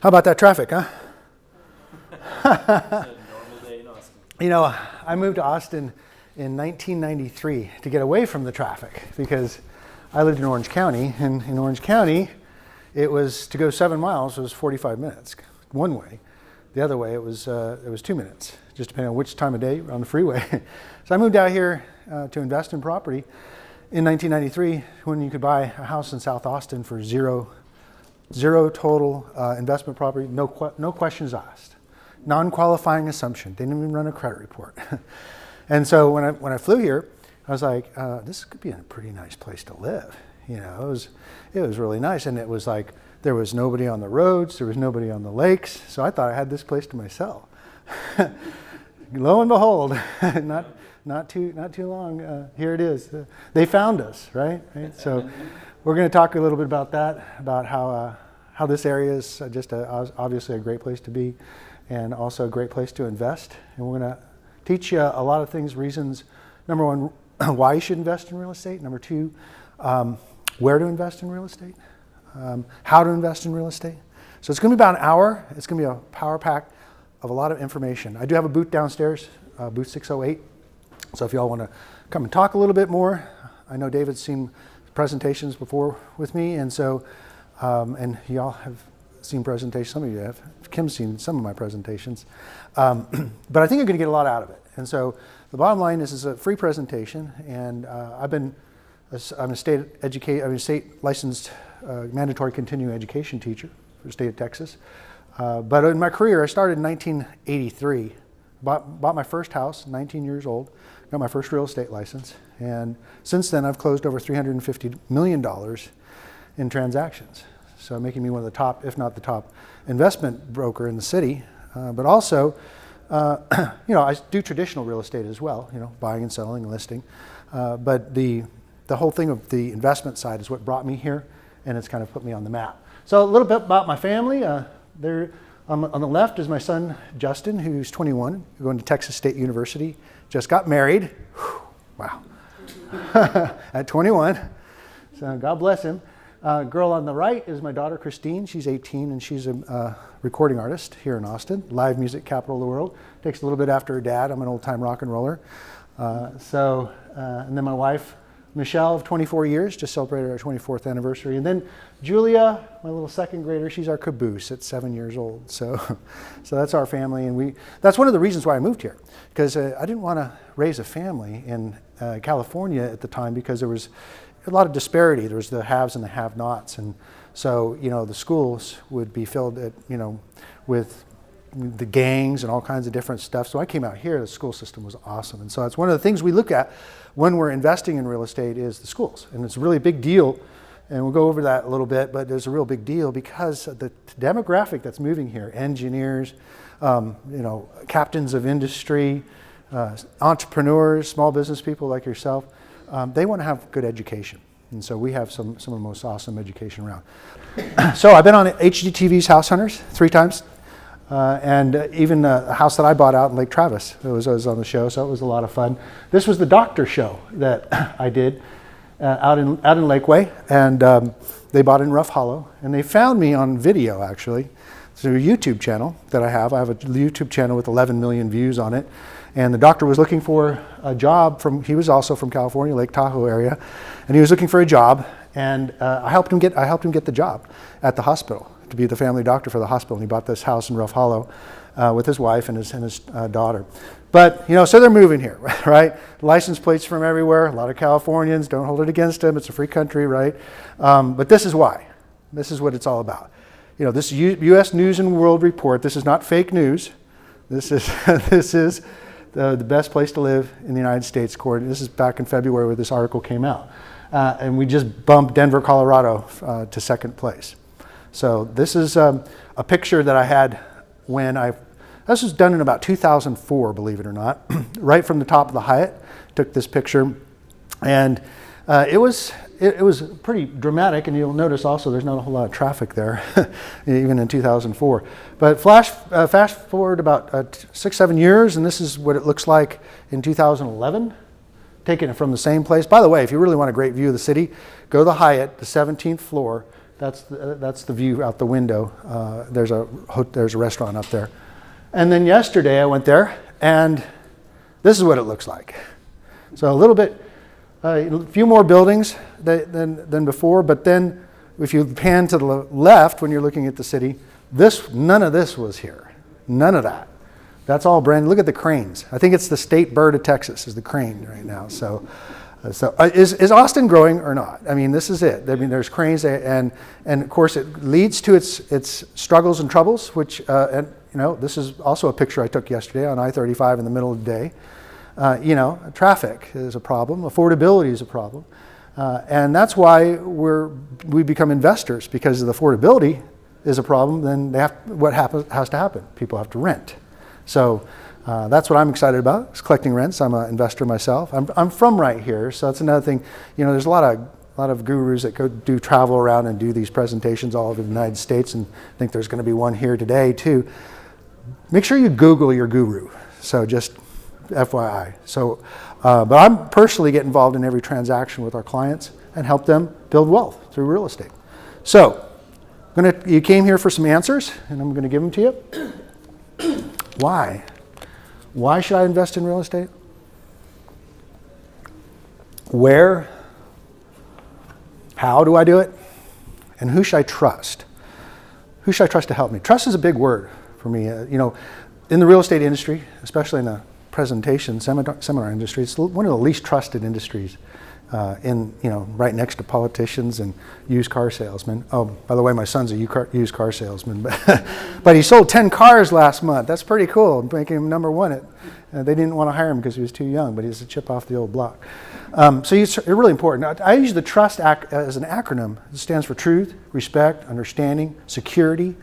How about that traffic, huh? Normal day in Austin. You know, I moved to Austin in 1993 to get away from the traffic because I lived in Orange County, and in Orange County, it was to go 7 miles was 45 minutes one way. The other way it was 2 minutes, just depending on which time of day on the freeway. So I moved out here to invest in property in 1993 when you could buy a house in South Austin for zero total investment property, no questions asked. Non-qualifying assumption. They didn't even run a credit report. And so when I flew here, I was like, this could be a pretty nice place to live. You know, it was really nice, and it was like there was nobody on the roads, there was nobody on the lakes, so I thought I had this place to myself. Lo and behold, not too long, here it is. They found us, right? So we're going to talk a little bit about that, about how this area is just obviously a great place to be, and also a great place to invest. And we're going to teach you a lot of things, reasons. Number one, why you should invest in real estate. Number two, where to invest in real estate, how to invest in real estate. So it's going to be about an hour. It's going to be a power pack of a lot of information. I do have a booth downstairs, booth 608. So if y'all want to come and talk a little bit more, I know David's seen presentations before with me, and so and y'all have seen presentations. Some of you have. Kim's seen some of my presentations, but I think you're going to get a lot out of it. And so the bottom line is, it's a free presentation, and I'm a state licensed mandatory continuing education teacher for the state of Texas. But in my career, I started in 1983. Bought my first house, 19 years old, got my first real estate license, and since then I've closed over $350 million in transactions. So making me one of the top, if not the top, investment broker in the city. But also, you know, I do traditional real estate as well, you know, buying and selling and listing. But the whole thing of the investment side is what brought me here, and it's kind of put me on the map. So a little bit about my family. There on the left is my son, Justin, who's 21, going to Texas State University. Just got married. Whew, wow. At 21. So God bless him. Girl on the right is my daughter, Christine. She's 18, and she's a recording artist here in Austin, live music capital of the world. Takes a little bit after her dad. I'm an old-time rock and roller. And then my wife, Michelle, of 24 years, just celebrated our 24th anniversary. And then Julia, my little second grader, she's our caboose at 7 years old. So that's our family, and that's one of the reasons why I moved here, because I didn't want to raise a family in California at the time, because there was a lot of disparity. There was the haves and the have-nots, and so, you know, the schools would be filled with the gangs and all kinds of different stuff. So I came out here, the school system was awesome. And so it's one of the things we look at when we're investing in real estate is the schools. And it's a really big deal, and we'll go over that a little bit, but there's a real big deal because of the demographic that's moving here, engineers, you know, captains of industry, entrepreneurs, small business people like yourself, they want to have good education. And so we have some of the most awesome education around. So I've been on HGTV's House Hunters 3 times. And even a house that I bought out in Lake Travis, I was on the show, so it was a lot of fun. This was the doctor show that I did out in Lakeway, and they bought it in Rough Hollow, and they found me on video, actually, through a YouTube channel that I have. I have a YouTube channel with 11 million views on it, and the doctor was looking for a job he was also from California, Lake Tahoe area, and he was looking for a job, and I helped him get the job at the hospital, to be the family doctor for the hospital. And he bought this house in Rough Hollow with his wife and his daughter. But, you know, so they're moving here, right? License plates from everywhere. A lot of Californians, don't hold it against them. It's a free country, right? But this is why. This is what it's all about. You know, this U.S. News and World Report, this is not fake news. This is the best place to live in the United States. This is back in February where this article came out. And we just bumped Denver, Colorado to second place. So this is a picture that I had this was done in about 2004, believe it or not, right from the top of the Hyatt. Took this picture, and it was pretty dramatic, and you'll notice also there's not a whole lot of traffic there, even in 2004. But fast forward about 6-7 years, and this is what it looks like in 2011. Taking it from the same place. By the way, if you really want a great view of the city, go to the Hyatt, the 17th floor, That's the view out the window. There's a restaurant up there. And then yesterday I went there, and this is what it looks like. So a little bit, a few more buildings than before, but then if you pan to the left when you're looking at the city, none of this was here. None of that. That's all brand. Look at the cranes. I think it's the state bird of Texas is the crane right now. So is Austin growing or not? I mean, this is it. I mean, there's cranes, and of course it leads to its struggles and troubles. Which and this is also a picture I took yesterday on I-35 in the middle of the day. Traffic is a problem. Affordability is a problem, and that's why we become investors, because the affordability is a problem. Then has to happen? People have to rent. So that's what I'm excited about, is collecting rents. I'm an investor myself. I'm from right here, so that's another thing. There's a lot of gurus that go do travel around and do these presentations all over the United States, and I think there's going to be one here today too. Make sure you Google your guru. So just FYI. So, but I'm personally get involved in every transaction with our clients and help them build wealth through real estate. So, you came here for some answers, and I'm going to give them to you. Why? Why should I invest in real estate? Where? How do I do it? And who should I trust? Who should I trust to help me? Trust is a big word for me. In the real estate industry, especially in the presentation seminar industry, it's one of the least trusted industries. Right next to politicians and used car salesmen. Oh, by the way, my son's a used car salesman, but he sold 10 cars last month. That's pretty cool, making him number one. They didn't want to hire him because he was too young, but he's a chip off the old block. So it's really important. I use the TRUST as an acronym. It stands for truth, respect, understanding, security,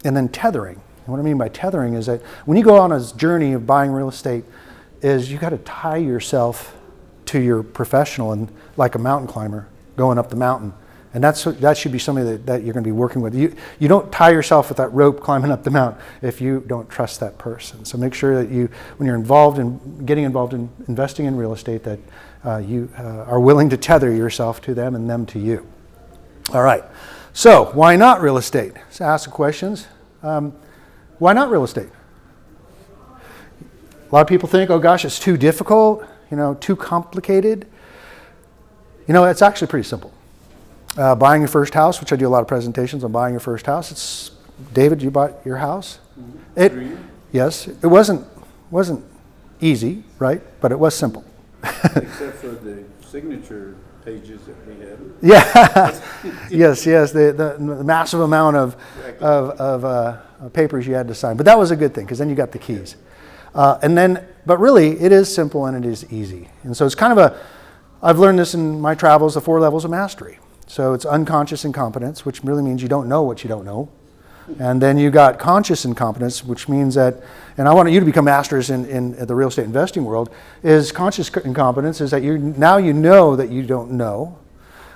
and then tethering. And what I mean by tethering is that when you go on a journey of buying real estate, is you got to tie yourself to your professional, and like a mountain climber going up the mountain. And that should be somebody that you're going to be working with. You don't tie yourself with that rope climbing up the mountain if you don't trust that person. So make sure that when you're getting involved in investing in real estate, that you are willing to tether yourself to them and them to you. All right. So why not real estate? So ask the questions. Why not real estate? A lot of people think, oh gosh, it's too difficult. Too complicated. It's actually pretty simple. Buying your first house, which I do a lot of presentations on buying your first house. David, you bought your house? Mm-hmm. Yes, it wasn't easy, right? But it was simple. Except for the signature pages that we had. Yeah. yes. The massive amount of papers you had to sign, but that was a good thing because then you got the keys. But really, it is simple and it is easy. And so it's kind of I've learned this in my travels, the 4 levels of mastery. So it's unconscious incompetence, which really means you don't know what you don't know. And then you got conscious incompetence, which means that, and I want you to become masters in the real estate investing world, is conscious incompetence is that you know that you don't know.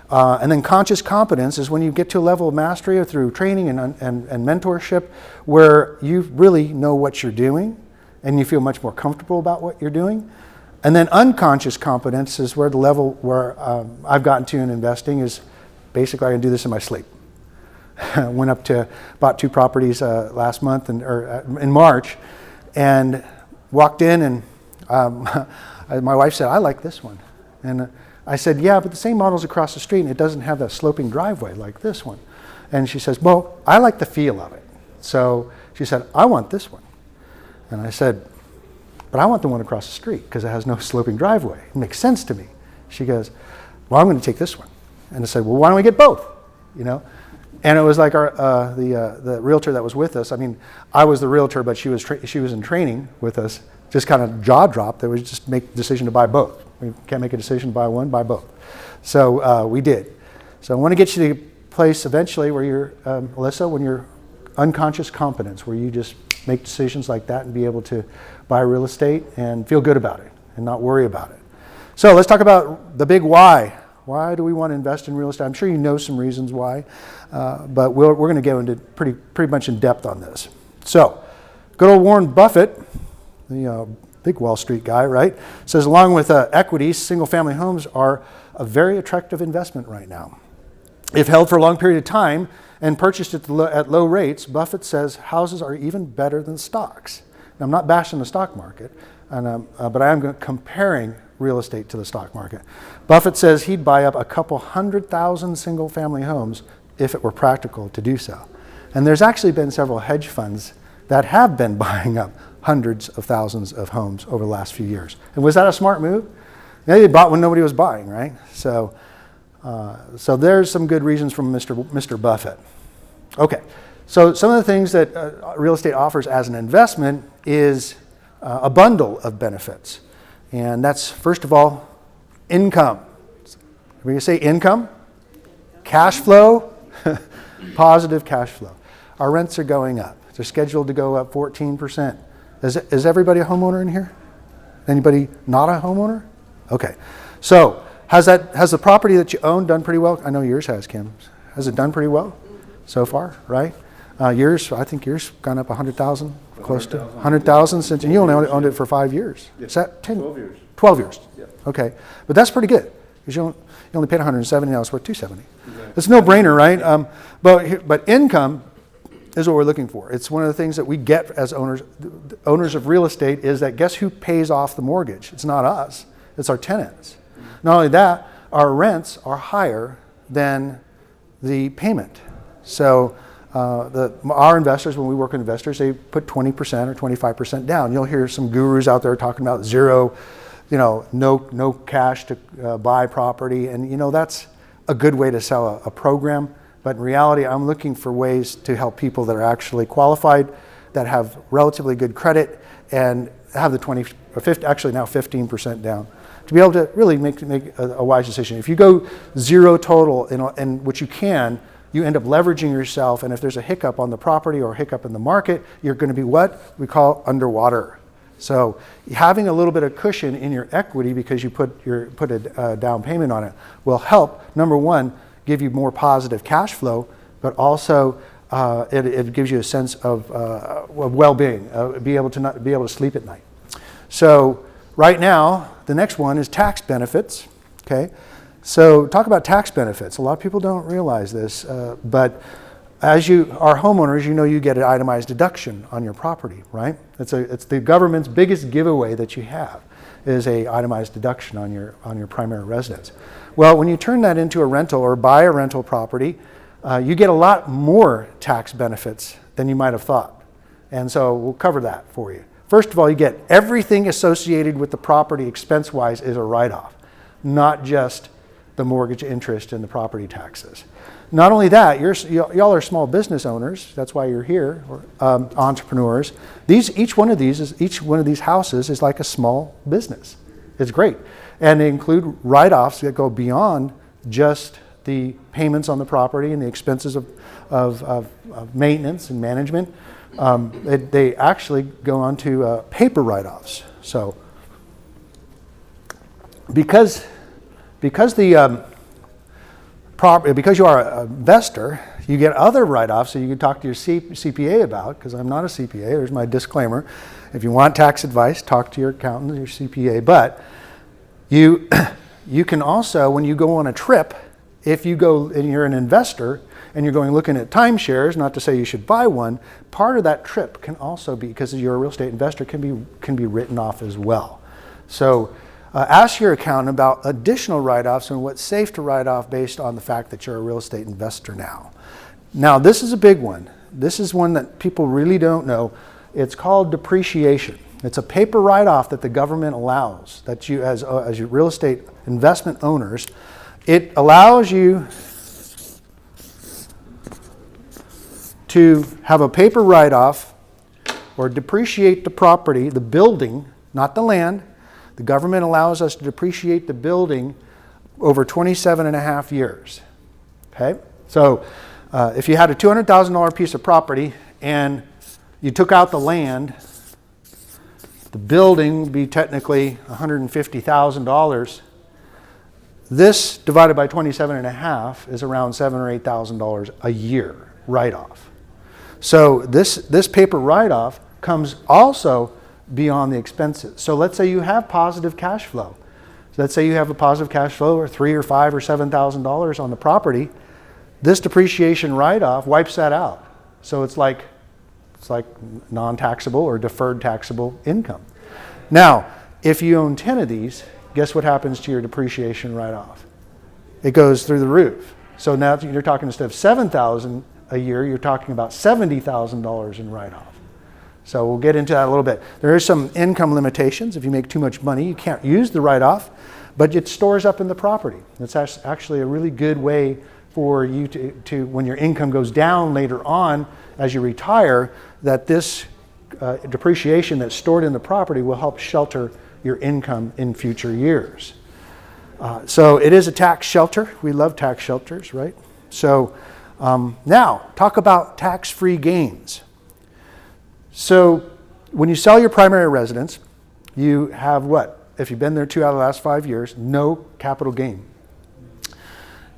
And then conscious competence is when you get to a level of mastery or through training and mentorship where you really know what you're doing and you feel much more comfortable about what you're doing. And then unconscious competence is where the level where I've gotten to in investing is basically I can do this in my sleep. Bought 2 properties last month in March, and walked in and my wife said, I like this one. And I said, yeah, but the same model's across the street and it doesn't have that sloping driveway like this one. And she says, well, I like the feel of it. So she said, I want this one. And I said, but I want the one across the street because it has no sloping driveway. It makes sense to me. She goes, well, I'm going to take this one. And I said, well, why don't we get both? And it was like the realtor that was with us. I mean, I was the realtor, but she was in training with us. Just kind of jaw dropped. They would just make the decision to buy both. We can't make a decision to buy one, buy both. So we did. So I want to get you to a place eventually where you're, Alyssa, when you're unconscious competence, where you just make decisions like that and be able to buy real estate and feel good about it and not worry about it. So let's talk about the big why. Why do we want to invest in real estate? I'm sure you know some reasons why, but we're going to go into pretty much in depth on this. So, good old Warren Buffett, the big Wall Street guy, right, says along with equities, single-family homes are a very attractive investment right now. if held for a long period of time and purchased at low rates, Buffett says houses are even better than stocks. Now, I'm not bashing the stock market, but I am comparing real estate to the stock market. Buffett says he'd buy up a couple 100,000 single-family homes if it were practical to do so. And there's actually been several hedge funds that have been buying up hundreds of thousands of homes over the last few years. And was that a smart move? Yeah, they bought when nobody was buying, right? So there's some good reasons from Mr. Buffett. Okay, so some of the things that real estate offers as an investment is a bundle of benefits. And that's, first of all, income. When you say income, cash flow, positive cash flow. Our rents are going up. They're scheduled to go up 14%. Is everybody a homeowner in here? Anybody not a homeowner? Okay. So has the property that you own done pretty well? I know yours has, Kim. Has it done pretty well so far, right? I think yours gone up 100,000, close to 100,000 since, and you only owned it for 5 years. Yeah. Is that 10? 12 years. 12 years. Yeah. Okay. But that's pretty good because you only paid 170, now it's worth 270. Exactly. It's no brainer, right? But income is what we're looking for. It's one of the things that we get as owners of real estate is that guess who pays off the mortgage? It's not us, it's our tenants. Not only that, our rents are higher than the payment. So our investors, when we work with investors, they put 20% or 25% down. You'll hear some gurus out there talking about zero, no cash to buy property. And that's a good way to sell a program. But in reality, I'm looking for ways to help people that are actually qualified, that have relatively good credit, and have the 20 or 50, actually now 15% down, to be able to really make a wise decision. If you go zero total, and which you can, you end up leveraging yourself, and if there's a hiccup on the property or a hiccup in the market, you're going to be what we call underwater. So having a little bit of cushion in your equity because you put a down payment on it will help, number one, give you more positive cash flow, but also it gives you a sense of well-being, be able to sleep at night. So right now, the next one is tax benefits. Okay, so talk about tax benefits. A lot of people don't realize this, but as you are homeowners, you get an itemized deduction on your property, right? It's the government's biggest giveaway that you have is a itemized deduction on your primary residence. Well, when you turn that into a rental or buy a rental property, you get a lot more tax benefits than you might have thought. And so we'll cover that for you. First of all, you get everything associated with the property expense-wise is a write-off, not just the mortgage interest and the property taxes. Not only that, y'all are small business owners. That's why you're here, or entrepreneurs. Each one of these houses is like a small business. It's great. And they include write-offs that go beyond just the payments on the property and the expenses of maintenance and management. They actually go on to paper write-offs. So because you are an investor, you get other write-offs that you can talk to your CPA about, because I'm not a CPA. There's my disclaimer. If you want tax advice, talk to your accountant or your CPA. But you can also, when you go on a trip, if you go and you're an investor and you're going looking at timeshares, not to say you should buy one, part of that trip can also be, because you're a real estate investor, can be written off as well. So ask your accountant about additional write-offs and what's safe to write off based on the fact that you're a real estate investor now. Now, this is a big one. This is one that people really don't know. It's called depreciation. It's a paper write-off that the government allows, that you, as your real estate investment owners, it allows you to have a paper write-off or depreciate the property, the building, not the land. The government allows us to depreciate the building over 27 and a half years. Okay? So if you had a $200,000 piece of property and you took out the land, the building would be technically $150,000. This divided by 27 and a half is around $7,000 or $8,000 a year write-off. So this paper write-off comes also beyond the expenses. So let's say you have positive cash flow. So let's say you have a positive cash flow or $3,000 or $5,000 or $7,000 on the property. This depreciation write-off wipes that out. So it's like non-taxable or deferred taxable income. Now, if you own 10 of these, guess what happens to your depreciation write-off? It goes through the roof. So now you're talking, instead of $7,000 a year, you're talking about $70,000 in write-off. So we'll get into that a little bit. There are some income limitations. If you make too much money, you can't use the write-off, but it stores up in the property. It's actually a really good way for you to when your income goes down later on as you retire, that this depreciation that's stored in the property will help shelter your income in future years. So it is a tax shelter. We love tax shelters, right? So now, talk about tax-free gains. So when you sell your primary residence, you have what? If you've been there 2 out of the last 5 years, no capital gain.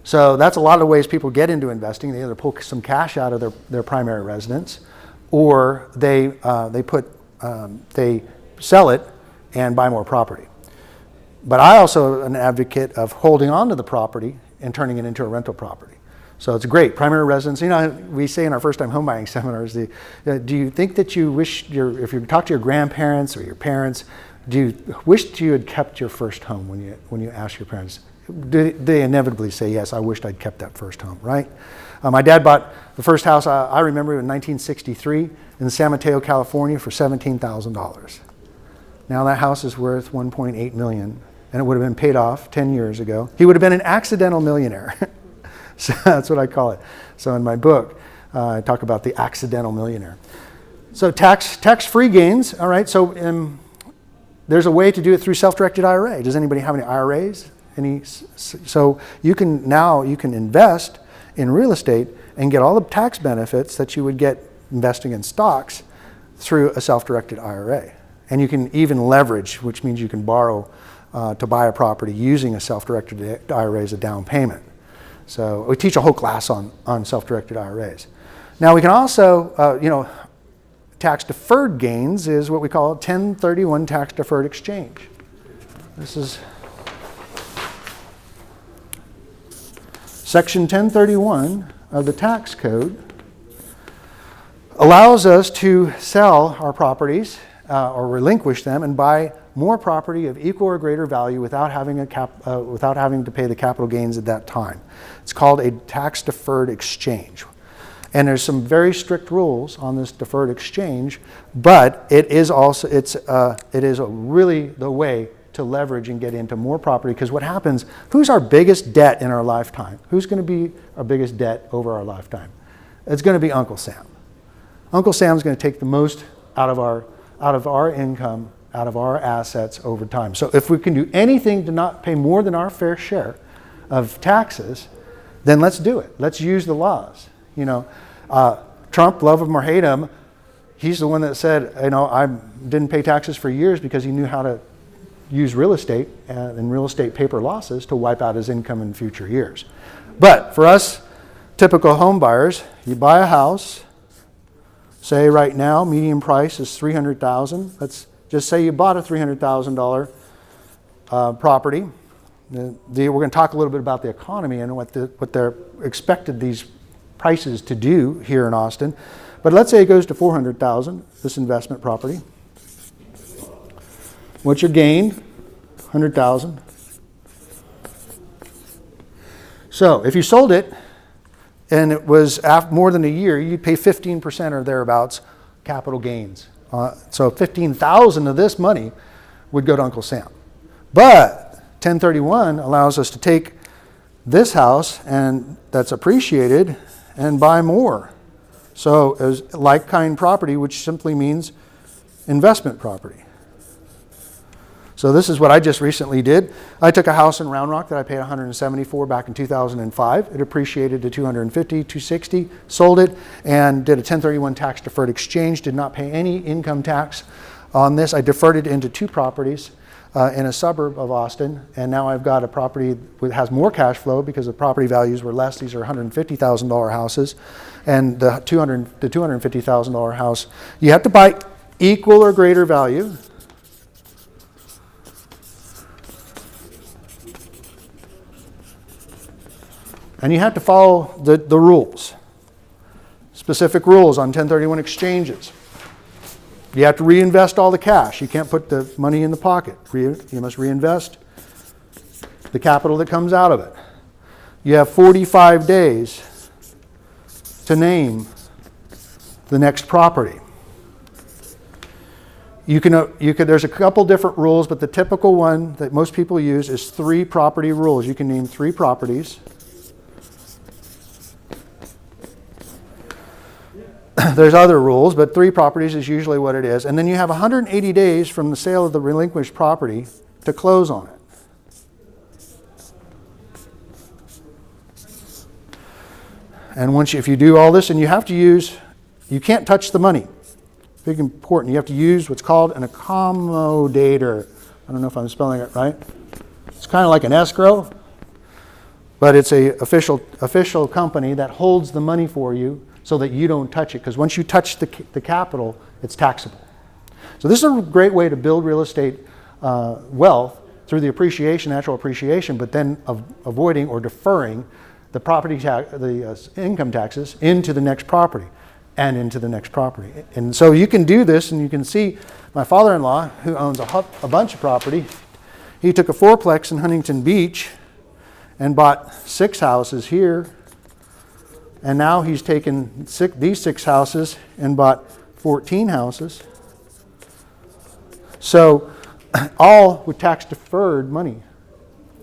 So that's a lot of the ways people get into investing. They either pull some cash out of their primary residence, or they sell it and buy more property. But I also am an advocate of holding on to the property and turning it into a rental property. So it's great. Primary residence, you know, we say in our first time home buying seminars, do you think that you wish if you talk to your grandparents or your parents, do you wish you had kept your first home when you ask your parents? They inevitably say, yes, I wished I'd kept that first home, right? My dad bought the first house I remember in 1963 in San Mateo, California for $17,000. Now that house is worth $1.8 million, and it would have been paid off 10 years ago. He would have been an accidental millionaire. So that's what I call it. So in my book, I talk about the accidental millionaire. So tax-free gains, all right, so there's a way to do it through self-directed IRA. Does anybody have any IRAs? So you can invest in real estate and get all the tax benefits that you would get investing in stocks through a self-directed IRA. And you can even leverage, which means you can borrow to buy a property using a self-directed IRA as a down payment. So we teach a whole class on self-directed IRAs. Now we can also, tax-deferred gains is what we call a 1031 tax-deferred exchange. This is Section 1031 of the tax code allows us to sell our properties or relinquish them and buy more property of equal or greater value without having to pay the capital gains at that time. It's called a tax-deferred exchange. And there's some very strict rules on this deferred exchange, but it is really the way to leverage and get into more property, because what happens, who's our biggest debt in our lifetime? Who's going to be our biggest debt over our lifetime? It's going to be Uncle Sam. Uncle Sam's going to take the most out of our income, out of our assets over time. So if we can do anything to not pay more than our fair share of taxes, then let's do it. Let's use the laws. Trump, love him or hate him, he's the one that said, I didn't pay taxes for years because he knew how to use real estate and real estate paper losses to wipe out his income in future years. But for us typical home buyers, you buy a house, say right now median price is $300,000. Let's just say you bought a $300,000 property. We're going to talk a little bit about the economy and what they're expected these prices to do here in Austin. But let's say it goes to $400,000, this investment property. What's your gain? $100,000. So if you sold it and it was more than a year, you'd pay 15% or thereabouts capital gains. So 15,000 of this money would go to Uncle Sam. But 1031 allows us to take this house and that's appreciated and buy more. So as like-kind property, which simply means investment property. So this is what I just recently did. I took a house in Round Rock that I paid $170 for back in 2005. It appreciated to $250, $260, sold it, and did a 1031 tax-deferred exchange. Did not pay any income tax on this. I deferred it into 2 properties in a suburb of Austin, and now I've got a property that has more cash flow because the property values were less. These are $150,000 houses, and the $250,000 house, you have to buy equal or greater value. And you have to follow the rules. Specific rules on 1031 exchanges. You have to reinvest all the cash. You can't put the money in the pocket. You must reinvest the capital that comes out of it. You have 45 days to name the next property. There's a couple different rules, but the typical one that most people use is 3 property rules. You can name 3 properties. There's other rules, but 3 properties is usually what it is. And then you have 180 days from the sale of the relinquished property to close on it. And if you do all this, and you can't touch the money. Big important. You have to use what's called an accommodator. I don't know if I'm spelling it right. It's kind of like an escrow, but it's a official company that holds the money for you so that you don't touch it. Because once you touch the capital, it's taxable. So this is a great way to build real estate wealth through the natural appreciation, but then avoiding or deferring the the income taxes into the next property and into the next property. And so you can do this, and you can see my father-in-law, who owns a bunch of property, he took a 4-plex in Huntington Beach and bought 6 houses here. And now he's taken these 6 houses and bought 14 houses. So all with tax-deferred money.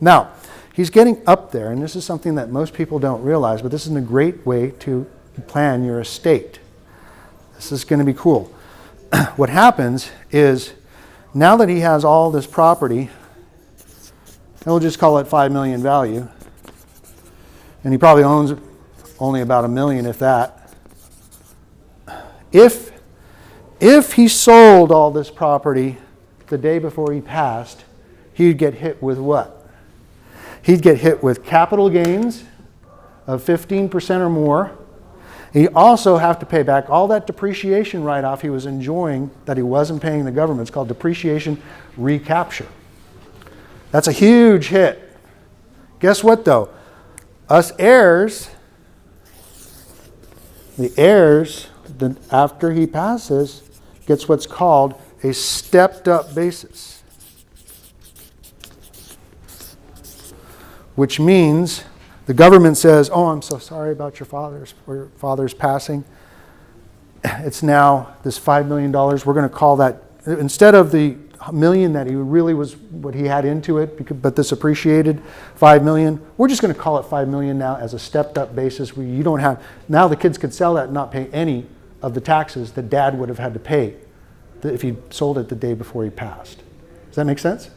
Now, he's getting up there, and this is something that most people don't realize, but this is a great way to plan your estate. This is going to be cool. What happens is, now that he has all this property, and we'll just call it $5 million value, and he probably owns only about $1 million, if that. If he sold all this property the day before he passed, he'd get hit with what? He'd get hit with capital gains of 15% or more. He also have to pay back all that depreciation write-off he was enjoying that he wasn't paying the government. It's called depreciation recapture. That's a huge hit. Guess what though? Us heirs, the heirs, after he passes, gets what's called a stepped-up basis. Which means the government says, oh, I'm so sorry about your father's passing. It's now this $5 million. We're going to call that, instead of the $1 million that he really was, what he had into it, but this appreciated $5 million, we're just going to call it $5 million now as a stepped-up basis where you don't have, now the kids could sell that and not pay any of the taxes that Dad would have had to pay if he sold it the day before he passed. Does that make sense?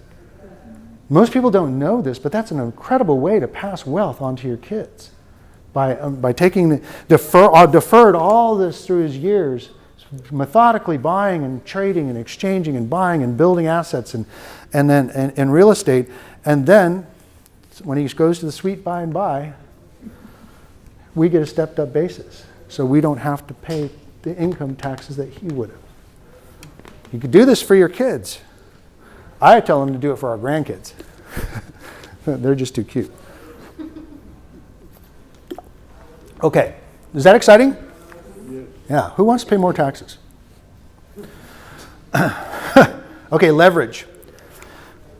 Most people don't know this, but that's an incredible way to pass wealth onto your kids. By taking deferred all this through his years, methodically buying and trading and exchanging and buying and building assets and then in real estate, and then when he goes to the sweet by and by, we get a stepped up basis, so we don't have to pay the income taxes that he would have. You could do this for your kids. I tell them to do it for our grandkids. They're just too cute. Okay, is that exciting? Yeah, who wants to pay more taxes? Okay, leverage.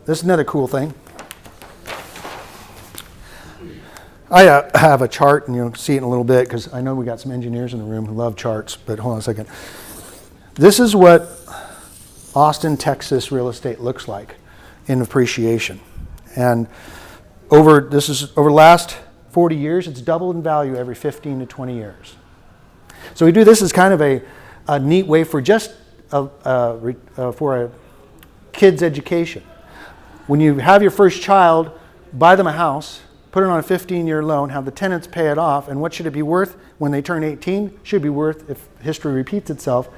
This is another cool thing. I have a chart, and you'll see it in a little bit, because I know we got some engineers in the room who love charts, but hold on a second. This is what Austin, Texas real estate looks like in appreciation. And over the last 40 years, it's doubled in value every 15 to 20 years. So we do this as kind of a neat way for just for a kid's education. When you have your first child, buy them a house, put it on a 15-year loan, have the tenants pay it off, and what should it be worth when they turn 18? Should be worth, if history repeats itself,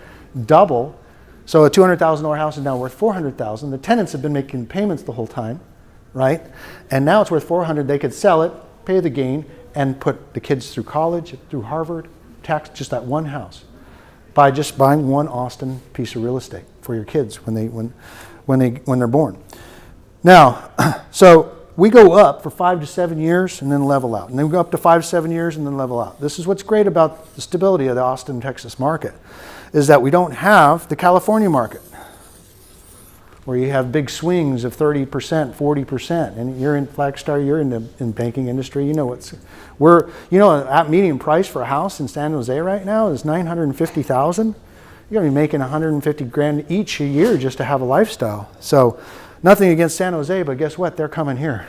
double. So a $200,000 house is now worth $400,000. The tenants have been making payments the whole time, right? And now it's worth $400,000. They could sell it, pay the gain, and put the kids through college, through Harvard, tax just that one house, by just buying one Austin piece of real estate for your kids when they're born. Now, so we go up for 5 to 7 years and then level out. And then we go up to 5 to 7 years and then level out. This is what's great about the stability of the Austin, Texas market, is that we don't have the California market, where you have big swings of 30%, 40%. And you're in Flagstar, you're in the banking industry, you know at median price for a house in San Jose right now is $950,000. You're gonna be making 150 grand each a year just to have a lifestyle. So nothing against San Jose, but guess what? They're coming here.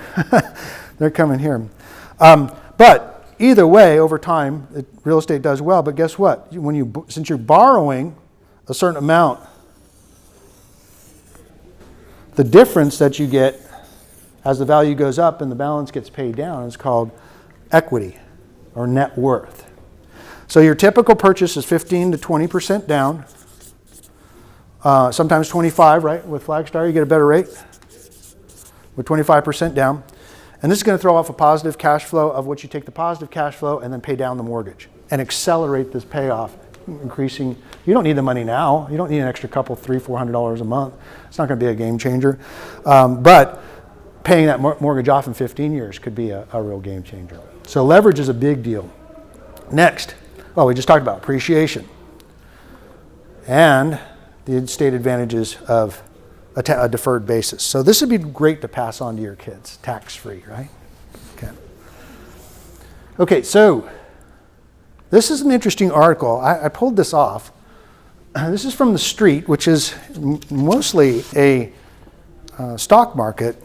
They're coming here. But either way, over time, real estate does well. But guess what? Since you're borrowing a certain amount, the difference that you get as the value goes up and the balance gets paid down is called equity or net worth. So your typical purchase is 15 to 20% down. Sometimes 25, right? With Flagstar, you get a better rate with 25% down. And this is going to throw off a positive cash flow of which you take the positive cash flow and then pay down the mortgage and accelerate this payoff, increasing. You don't need the money now. You don't need an extra couple, $300-400 a month. It's not going to be a game changer. But paying that mortgage off in 15 years could be a real game changer. So leverage is a big deal. Next, we just talked about appreciation and the state advantages of a deferred basis. So this would be great to pass on to your kids, tax-free, right? Okay, so this is an interesting article. I pulled this off. This is from The Street, which is mostly a stock market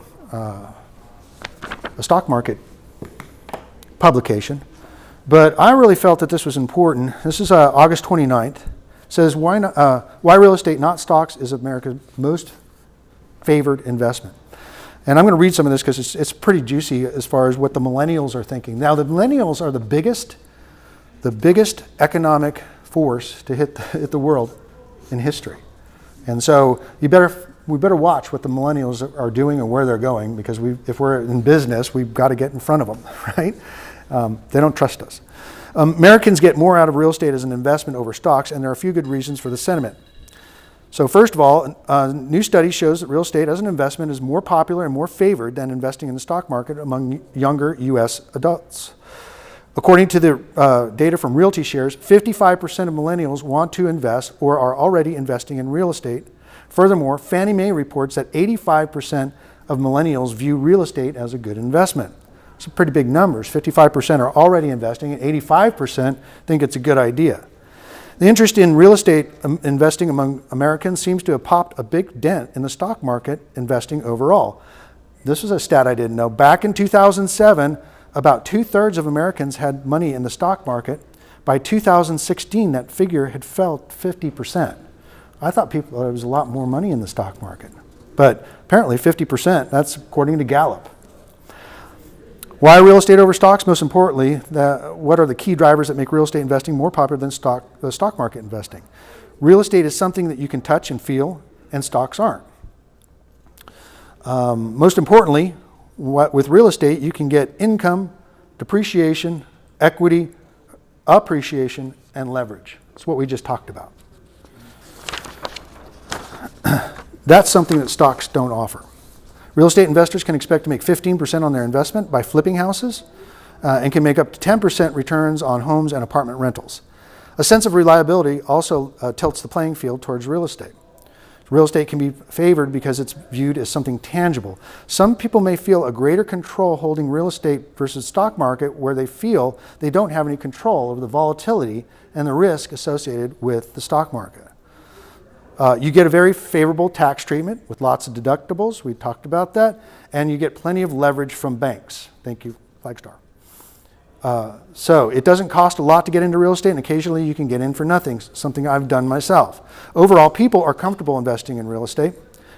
publication. But I really felt that this was important. This is August 29th. It says, why real estate, not stocks, is America's most favored investment. And I'm going to read some of this because it's pretty juicy as far as what the millennials are thinking. Now, the millennials are the biggest economic force to hit the world in history. And so we better watch what the millennials are doing and where they're going, because if we're in business, we've got to get in front of them, right? They don't trust us. Americans get more out of real estate as an investment over stocks, and there are a few good reasons for the sentiment. So first of all, a new study shows that real estate as an investment is more popular and more favored than investing in the stock market among younger U.S. adults. According to the data from Realty Shares, 55% of millennials want to invest or are already investing in real estate. Furthermore, Fannie Mae reports that 85% of millennials view real estate as a good investment. Some pretty big numbers. 55% are already investing and 85% think it's a good idea. The interest in real estate investing among Americans seems to have popped a big dent in the stock market investing overall. This was a stat I didn't know. Back in 2007, about 2/3 of Americans had money in the stock market. By 2016, that figure had fell 50%. I thought there was a lot more money in the stock market. But apparently 50%, that's according to Gallup. Why real estate over stocks? Most importantly, what are the key drivers that make real estate investing more popular than the stock market investing? Real estate is something that you can touch and feel, and stocks aren't. Most importantly, with real estate, you can get income, depreciation, equity, appreciation, and leverage. That's what we just talked about. That's something that stocks don't offer. Real estate investors can expect to make 15% on their investment by flipping houses and can make up to 10% returns on homes and apartment rentals. A sense of reliability also tilts the playing field towards real estate. Real estate can be favored because it's viewed as something tangible. Some people may feel a greater control holding real estate versus stock market, where they feel they don't have any control over the volatility and the risk associated with the stock market. You get a very favorable tax treatment with lots of deductibles. We talked about that. And you get plenty of leverage from banks. Thank you, Flagstar. So it doesn't cost a lot to get into real estate, and occasionally you can get in for nothing, something I've done myself. Overall, people are comfortable investing in real estate.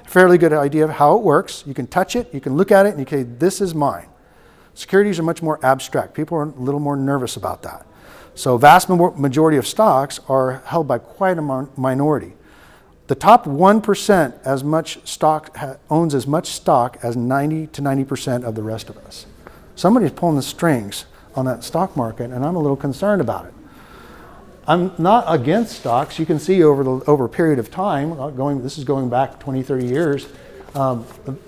Fairly good idea of how it works. You can touch it, you can look at it, and you can say, this is mine. Securities are much more abstract. People are a little more nervous about that. So vast majority of stocks are held by quite a minority. The top 1% owns as much stock as 90 to 90% of the rest of us. Somebody's pulling the strings on that stock market, and I'm a little concerned about it. I'm not against stocks. You can see over a period of time, this is going back 20, 30 years,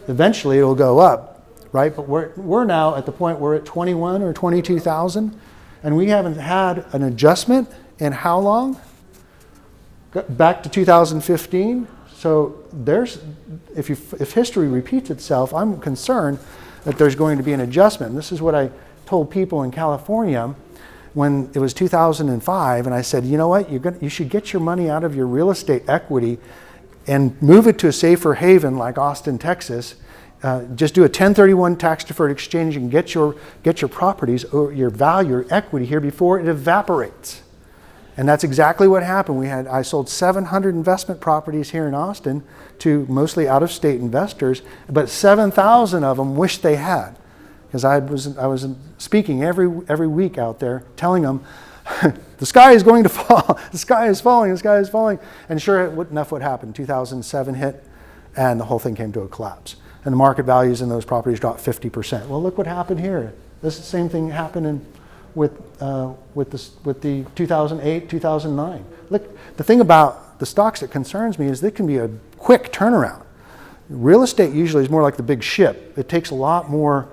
eventually it'll go up. right? But we're now at the point we're at 21 or 22,000, and we haven't had an adjustment in how long? Back to 2015. So if history repeats itself, I'm concerned that there's going to be an adjustment. And this is what I told people in California when it was 2005, and I said, you know what, you should get your money out of your real estate equity and move it to a safer haven like Austin, Texas. Just do a 1031 tax-deferred exchange and get your properties or your value, your equity here before it evaporates. And that's exactly what happened. I sold 700 investment properties here in Austin to mostly out-of-state investors, but 7,000 of them wished they had. Because I was speaking every week out there telling them, the sky is going to fall, the sky is falling, the sky is falling. And sure enough, what happened? 2007 hit, and the whole thing came to a collapse. And the market values in those properties dropped 50%. Well, look what happened here. This is the same thing happened with the 2008, 2009. Look, the thing about the stocks that concerns me is they can be a quick turnaround. Real estate usually is more like the big ship. It takes a lot more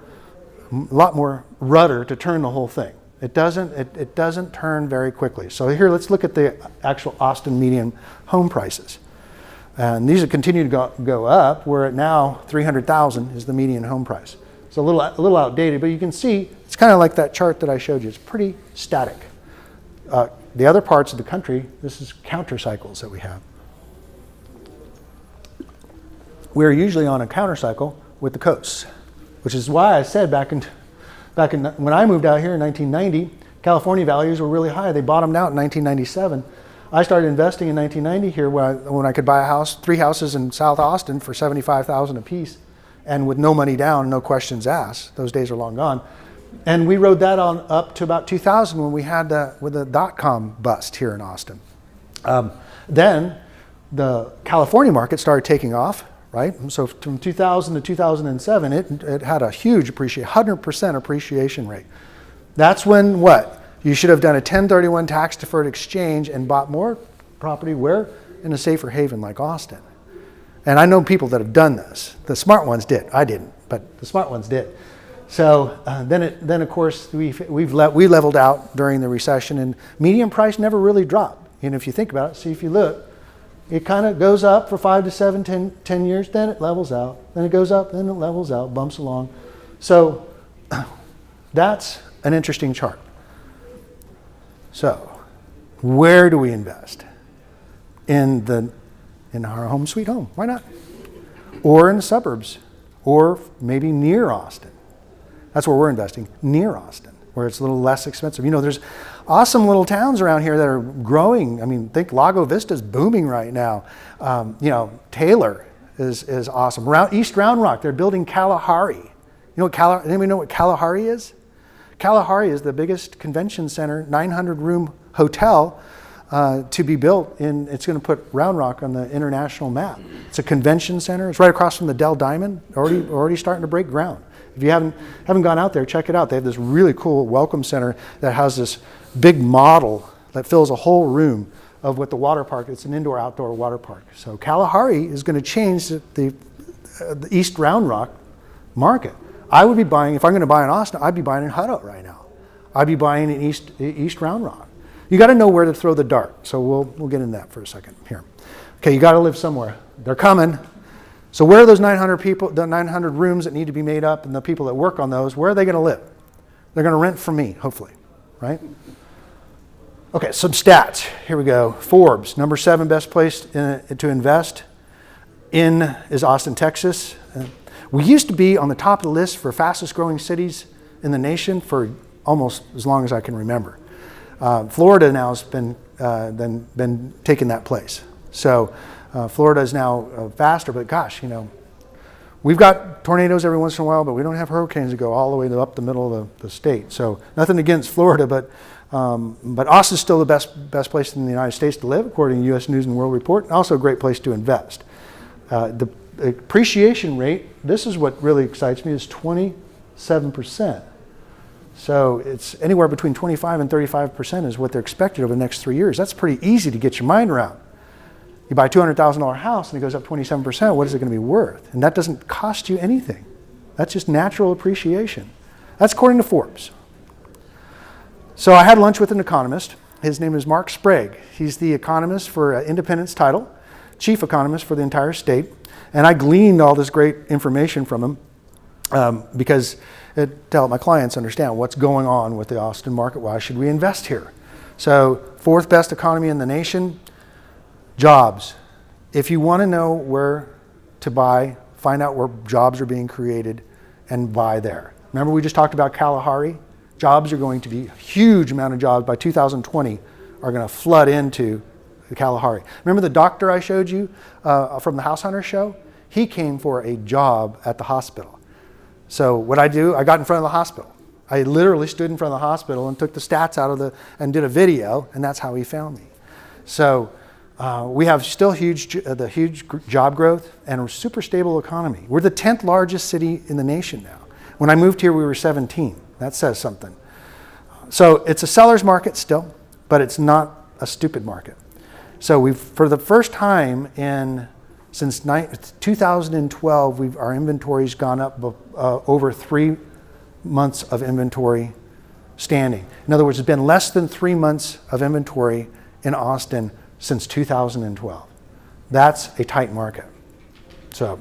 rudder to turn the whole thing. It doesn't turn very quickly. So here, let's look at the actual Austin median home prices. And these have continued to go up. We're at now 300,000 is the median home price. It's a little outdated, but you can see it's kind of like that chart that I showed you. It's pretty static. The other parts of the country, this is counter cycles that we have. We're usually on a counter cycle with the coasts, which is why I said back in when I moved out here in 1990, California values were really high. They bottomed out in 1997. I started investing in 1990 here when I could buy a house, 3 houses in South Austin for $75,000 a piece, and with no money down, no questions asked. Those days are long gone. And we rode that on up to about 2000 when we had the dot-com bust here in Austin. Then the California market started taking off, right? So from 2000 to 2007, it had a huge 100% appreciation rate. That's when what? You should have done a 1031 tax-deferred exchange and bought more property where? In a safer haven like Austin. And I know people that have done this. The smart ones did. I didn't, but the smart ones did. So then of course we leveled out during the recession, and median price never really dropped. And if you think about it, see if you look, it kind of goes up for 5 to 7, 10 years, then it levels out. Then it goes up, then it levels out, bumps along. So that's an interesting chart. So where do we invest? In our home sweet home. Why not? Or in the suburbs, or maybe near Austin. That's where we're investing, near Austin, where it's a little less expensive. You know, there's awesome little towns around here that are growing. I mean, think Lago Vista is booming right now. You know, Taylor is awesome. East Round Rock, they're building Kalahari. You know what anybody know what Kalahari is? Kalahari is the biggest convention center, 900-room hotel to be built it's going to put Round Rock on the international map. It's a convention center. It's right across from the Dell Diamond, already starting to break ground. If you haven't gone out there, check it out. They have this really cool welcome center that has this big model that fills a whole room of what the water park. It's an indoor-outdoor water park. So Kalahari is going to change the East Round Rock market. I would be buying, if I'm going to buy in Austin, I'd be buying in Hutto right now. I'd be buying in East Round Rock. You got to know where to throw the dart. So we'll get into that for a second here. Okay, you got to live somewhere. They're coming. So where are those 900 people, the 900 rooms that need to be made up, and the people that work on those, where are they going to live? They're going to rent from me, hopefully, right? Okay, some stats. Here we go. Forbes, number 7 best place to invest in is Austin, Texas. We used to be on the top of the list for fastest growing cities in the nation for almost as long as I can remember. Florida now has been taking that place. So Florida is now faster, but gosh, you know, we've got tornadoes every once in a while, but we don't have hurricanes that go all the way up the middle of the state. So nothing against Florida, but Austin's still the best place in the United States to live, according to U.S. News and World Report, and also a great place to invest. The appreciation rate, this is what really excites me, is 27%. So it's anywhere between 25 and 35% is what they're expected over the next 3 years. That's pretty easy to get your mind around. You buy a $200,000 house and it goes up 27%, what is it going to be worth? And that doesn't cost you anything. That's just natural appreciation. That's according to Forbes. So I had lunch with an economist. His name is Mark Sprague. He's the economist for Independence Title, chief economist for the entire state. And I gleaned all this great information from him because to help my clients understand what's going on with the Austin market. Why should we invest here? So, fourth best economy in the nation, jobs. If you want to know where to buy, find out where jobs are being created and buy there. Remember we just talked about Kalahari? Jobs are going to be, a huge amount of jobs by 2020 are going to flood into the Kalahari. Remember the doctor I showed you from the House Hunter show? He came for a job at the hospital. So what I do, I got in front of the hospital. I literally stood in front of the hospital and took the stats out of and did a video, and that's how he found me. So we have still huge job growth and a super stable economy. We're the 10th largest city in the nation now. When I moved here, we were 17. That says something. So it's a seller's market still, but it's not a stupid market. So for the first time since 2012, our inventory's gone up over 3 months of inventory standing. In other words, it's been less than 3 months of inventory in Austin since 2012. That's a tight market. So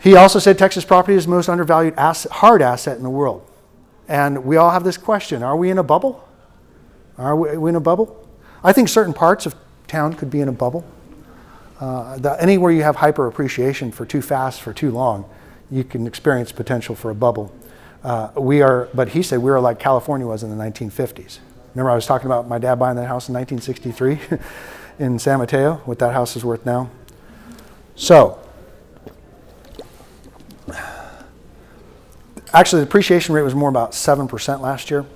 he also said Texas property is the most undervalued hard asset in the world. And we all have this question, are we in a bubble? Are we in a bubble? I think certain parts of town could be in a bubble. Anywhere you have hyper appreciation for too fast, for too long, you can experience potential for a bubble. But he said we are like California was in the 1950s. Remember I was talking about my dad buying that house in 1963 in San Mateo, what that house is worth now. So, actually the appreciation rate was more about 7% last year.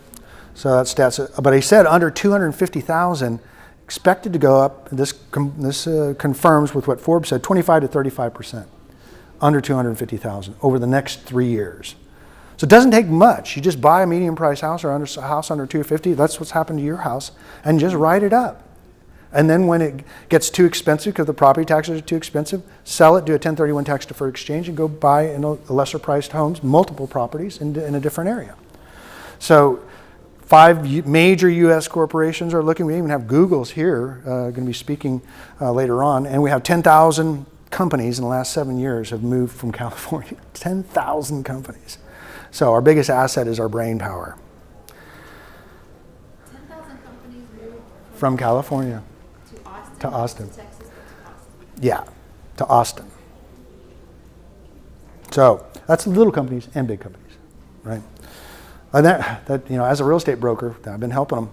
So that's stats. But he said under 250,000, expected to go up. This confirms with what Forbes said, 25 to 35%. Under 250,000 over the next 3 years. So it doesn't take much. You just buy a medium price house or a house under 250. That's what's happened to your house, and just write it up. And then when it gets too expensive because the property taxes are too expensive, sell it, do a 1031 tax deferred exchange, and go buy in a lesser priced homes, multiple properties in a different area. So 5 major U.S. corporations are looking. We even have Google's here, going to be speaking later on, and we have 10,000 companies in the last 7 years have moved from California. 10,000 companies. So our biggest asset is our brain power. 10,000 companies moved From California to Austin. to Austin. To Texas, to Austin. Yeah, to Austin. So that's little companies and big companies, right? And that as a real estate broker, I've been helping them.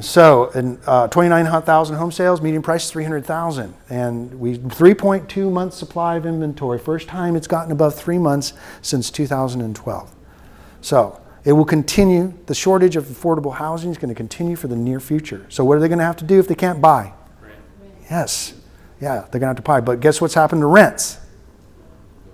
So in 29,000 home sales, median price is 300,000, and we 3.2 months supply of inventory. First time it's gotten above 3 months since 2012. So it will continue. The shortage of affordable housing is going to continue for the near future. So what are they going to have to do if they can't buy? Rent. Yes, yeah, they're going to have to buy. But guess what's happened to rents?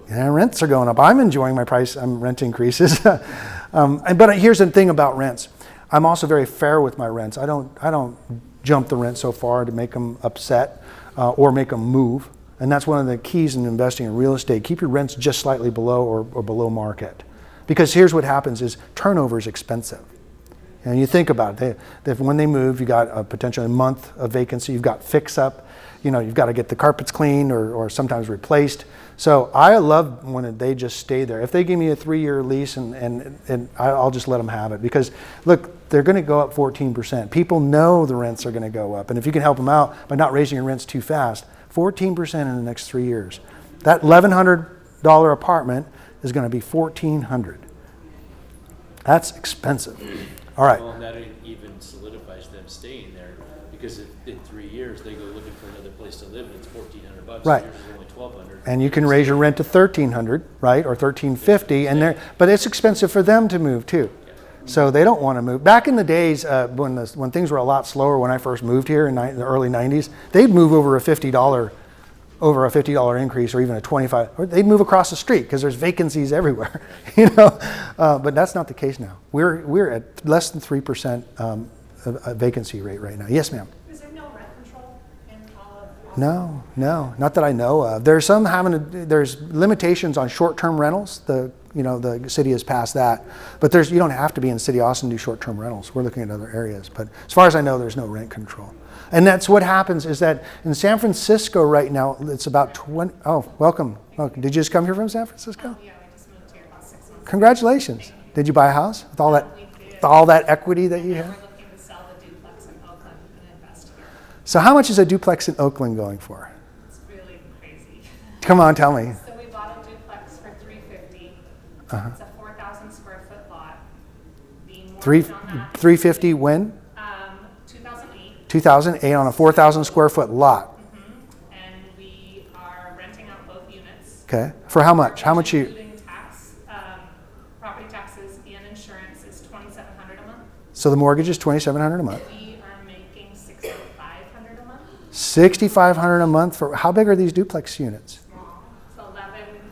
Yeah, rents are going up. I'm enjoying my rent increases. But here's the thing about rents. I'm also very fair with my rents. I don't jump the rent so far to make them upset or make them move. And that's one of the keys in investing in real estate. Keep your rents just slightly below or below market. Because here's what happens is turnover is expensive. And you think about it, when they move, you got potentially a month of vacancy, you've got fix up, you've got to get the carpets cleaned or sometimes replaced. So I love when they just stay there. If they give me a 3-year lease and I'll just let them have it, because look, they're going to go up 14%. People know the rents are going to go up. And if you can help them out by not raising your rents too fast, 14% in the next 3 years. That $1,100 apartment is going to be $1,400. That's expensive. All right. Well, and that even solidifies them staying there, because if in 3 years they go looking for another place to live and it's $1,400, Right. yours is only $1,200. And you can raise your rent to $1,300, right, or $1,350, but it's expensive for them to move too. So they don't want to move. Back in the days when things were a lot slower, when I first moved here in the early 90s, they'd move over a $50 increase, or even a 25, or they'd move across the street because there's vacancies everywhere, But that's not the case now. We're at less than 3% vacancy rate right now. Yes, ma'am. Is there no rent control in all of No, not that I know of. There's there's limitations on short-term rentals. The city has passed that, but you don't have to be in the city of Austin to do short-term rentals. We're looking at other areas, but as far as I know, there's no rent control. And that's what happens is that in San Francisco right now, it's about 20. Oh, welcome. Did you just come here from San Francisco? Yeah, we just moved here about 6 months. Congratulations. Did you buy a house with all that equity that you have? We're looking to sell the duplex in Oakland and invest here. So how much is a duplex in Oakland going for? It's really crazy. Come on, tell me. So we bought a duplex for $350. Uh-huh. It's a 4,000 square foot lot. The Three, mortgage on that, 350 when? 2008. 2008 on a 4,000 square foot lot. And we are renting out both units. Okay. For how much? How much you? Including tax, property taxes and insurance is $2,700 a month. So the mortgage is $2,700 a month. We are making $6,500 a month. $6,500 a month for how big are these duplex units? Small. So 1120.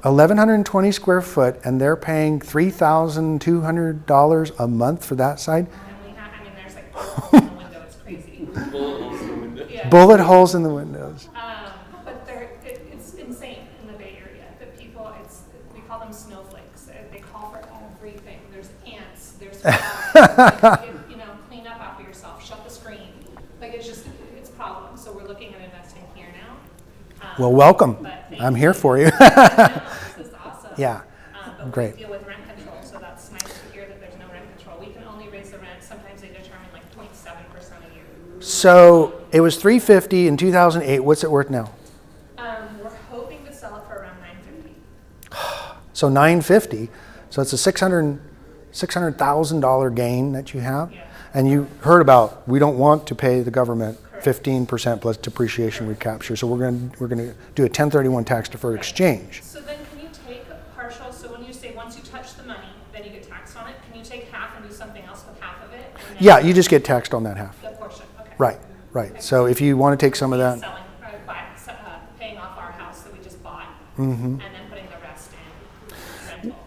1,120 square foot, and they're paying $3,200 a month for that side. And we have, there's like holes in the window. It's crazy. Bullet holes in the window. Yeah. Bullet holes in the windows. But it's insane in the Bay Area. The people, we call them snowflakes. They call for everything. There's ants. There's flies. Clean up after yourself. Shut the screen. It's problems. So we're looking at investing here now. Well, welcome. But thank I'm here for you. This is awesome. Yeah. But Great. we deal with rent control, so that's nice to hear that there's no rent control. We can only raise the rent. Sometimes they determine like 0.7% a year. So it was $350 in 2008. What's it worth now? We're hoping to sell it for around $950. So $950. So it's a $600,000 gain that you have. Yeah. And you heard about we don't want to pay the government 15% plus depreciation recapture. So we're going to do a 1031 tax deferred exchange. So then can you take a partial, so when you say once you touch the money, then you get taxed on it, can you take half and do something else with half of it? And then Yeah, you just get taxed on that half. The portion, okay. Right. So if you want to take some of that, Selling, paying off our house that we just bought, and then putting the rest in rental.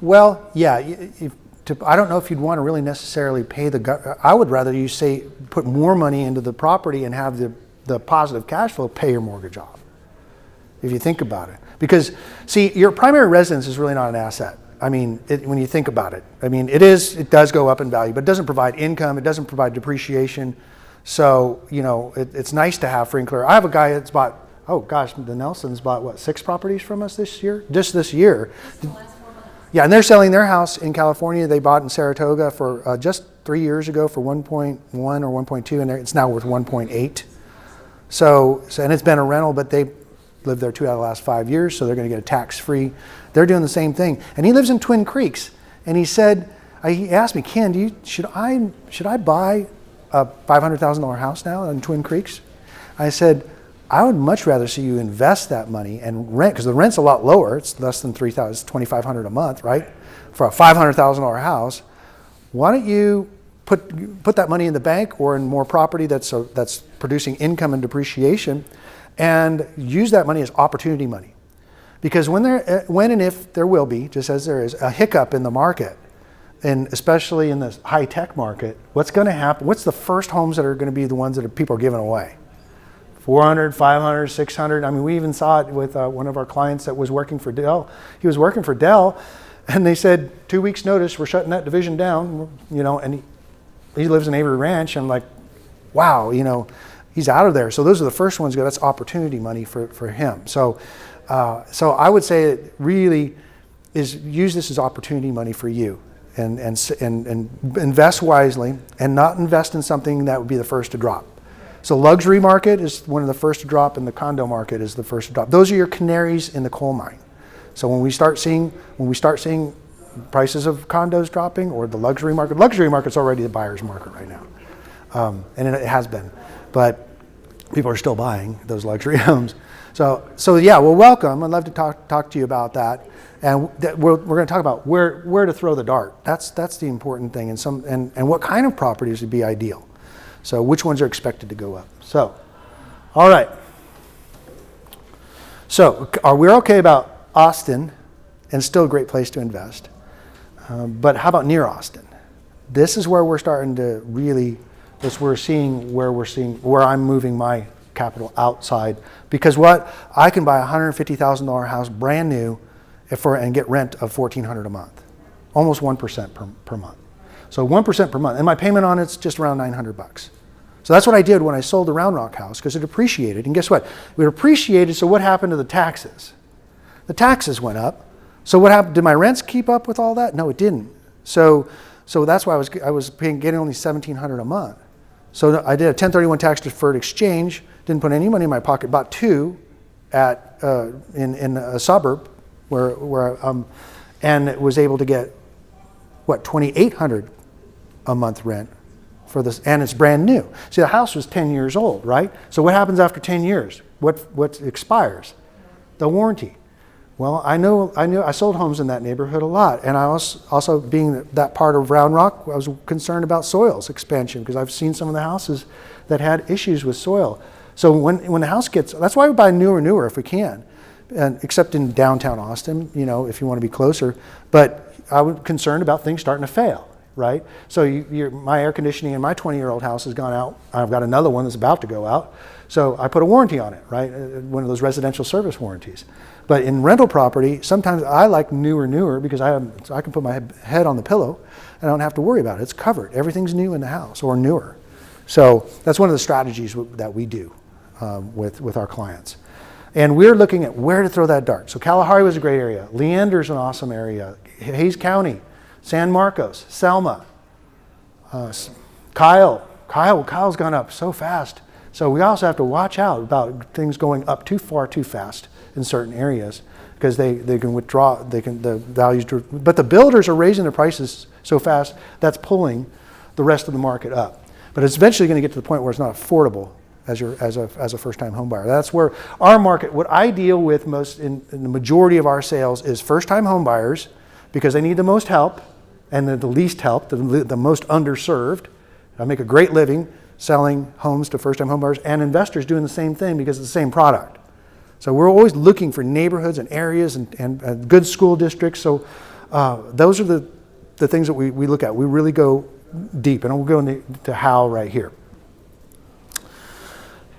well, yeah. I don't know if you'd want to really necessarily pay I would rather you say put more money into the property and have the positive cash flow pay your mortgage off. If you think about it, because see, your primary residence is really not an asset. When you think about it, it does go up in value, but it doesn't provide income. It doesn't provide depreciation. So it's nice to have free and clear. I have a guy that's bought. Oh gosh, the Nelsons bought 6 properties from us this year. Just this year. Yeah, and they're selling their house in California. They bought in Saratoga for just 3 years ago for 1.1 or 1.2, and it's now worth 1.8. So and it's been a rental, but they lived there 2 out of the last 5 years, so they're going to get a tax-free. They're doing the same thing, and he lives in Twin Creeks. And he said, he asked me, Ken, should I buy a $500,000 house now in Twin Creeks? I said, I would much rather see you invest that money and rent, because the rent's a lot lower. It's less than $3,000, it's $2,500 a month, right? For a $500,000 house. Why don't you put that money in the bank or in more property that's producing income and depreciation, and use that money as opportunity money? Because when and if there will be, just as there is, a hiccup in the market, and especially in the high-tech market, what's going to happen? What's the first homes that are going to be the ones that people are giving away? 400, 500, 600. We even saw it with one of our clients that was working for Dell. He was working for Dell, and they said 2 weeks notice, we're shutting that division down. And he lives in Avery Ranch. I'm like, wow, he's out of there. So those are the first ones. That's opportunity money for him. So I would say it really is use this as opportunity money for you, and invest wisely, and not invest in something that would be the first to drop. So luxury market is one of the first to drop, and the condo market is the first to drop. Those are your canaries in the coal mine. So when we start seeing prices of condos dropping, or the luxury market's already the buyer's market right now, and it has been, but people are still buying those luxury homes. So yeah, well, welcome. I'd love to talk to you about that, and we're going to talk about where to throw the dart. That's the important thing, and what kind of properties would be ideal. So which ones are expected to go up? So, all right. So are we okay about Austin, and still a great place to invest? But how about near Austin? This is where we're starting to really is we're seeing where I'm moving my capital outside, because what I can buy a $150,000 house brand new and get rent of $1,400 a month, almost 1% per month. So 1% per month, and my payment on it's just around $900. So that's what I did when I sold the Round Rock house, because it appreciated. And guess what? It appreciated. So what happened to the taxes? The taxes went up. So what happened? Did my rents keep up with all that? No, it didn't. So that's why I was getting only $1,700 a month. So I did a 1031 tax deferred exchange. Didn't put any money in my pocket. Bought two in a suburb and was able to get $2,800 a month rent for this, and it's brand new. See, the house was 10 years old, right? So what happens after 10 years? What expires? The warranty. Well, I knew I sold homes in that neighborhood a lot, and I also being that part of Round Rock, I was concerned about soils expansion, because I've seen some of the houses that had issues with soil. So when the house that's why we buy newer if we can, and except in downtown Austin, if you want to be closer. But I was concerned about things starting to fail, right? So my air conditioning in my 20-year-old house has gone out. I've got another one that's about to go out. So I put a warranty on it, right? One of those residential service warranties. But in rental property, sometimes I like newer because I can put my head on the pillow and I don't have to worry about it. It's covered. Everything's new in the house or newer. So that's one of the strategies that we do with our clients. And we're looking at where to throw that dart. So Kalahari was a great area. Leander's an awesome area. Hayes County, San Marcos, Selma, Kyle's gone up so fast. So we also have to watch out about things going up too fast in certain areas, because they can withdraw, the values, but the builders are raising their prices so fast, that's pulling the rest of the market up. But it's eventually going to get to the point where it's not affordable as a first-time home buyer. That's where our market, what I deal with most in the majority of our sales is first-time home buyers, because they need the most help and the least help, the most underserved. I make a great living selling homes to first-time home buyers, and investors doing the same thing because it's the same product. So we're always looking for neighborhoods and areas and good school districts. So those are the things that we look at. We really go deep, and we'll go into how right here.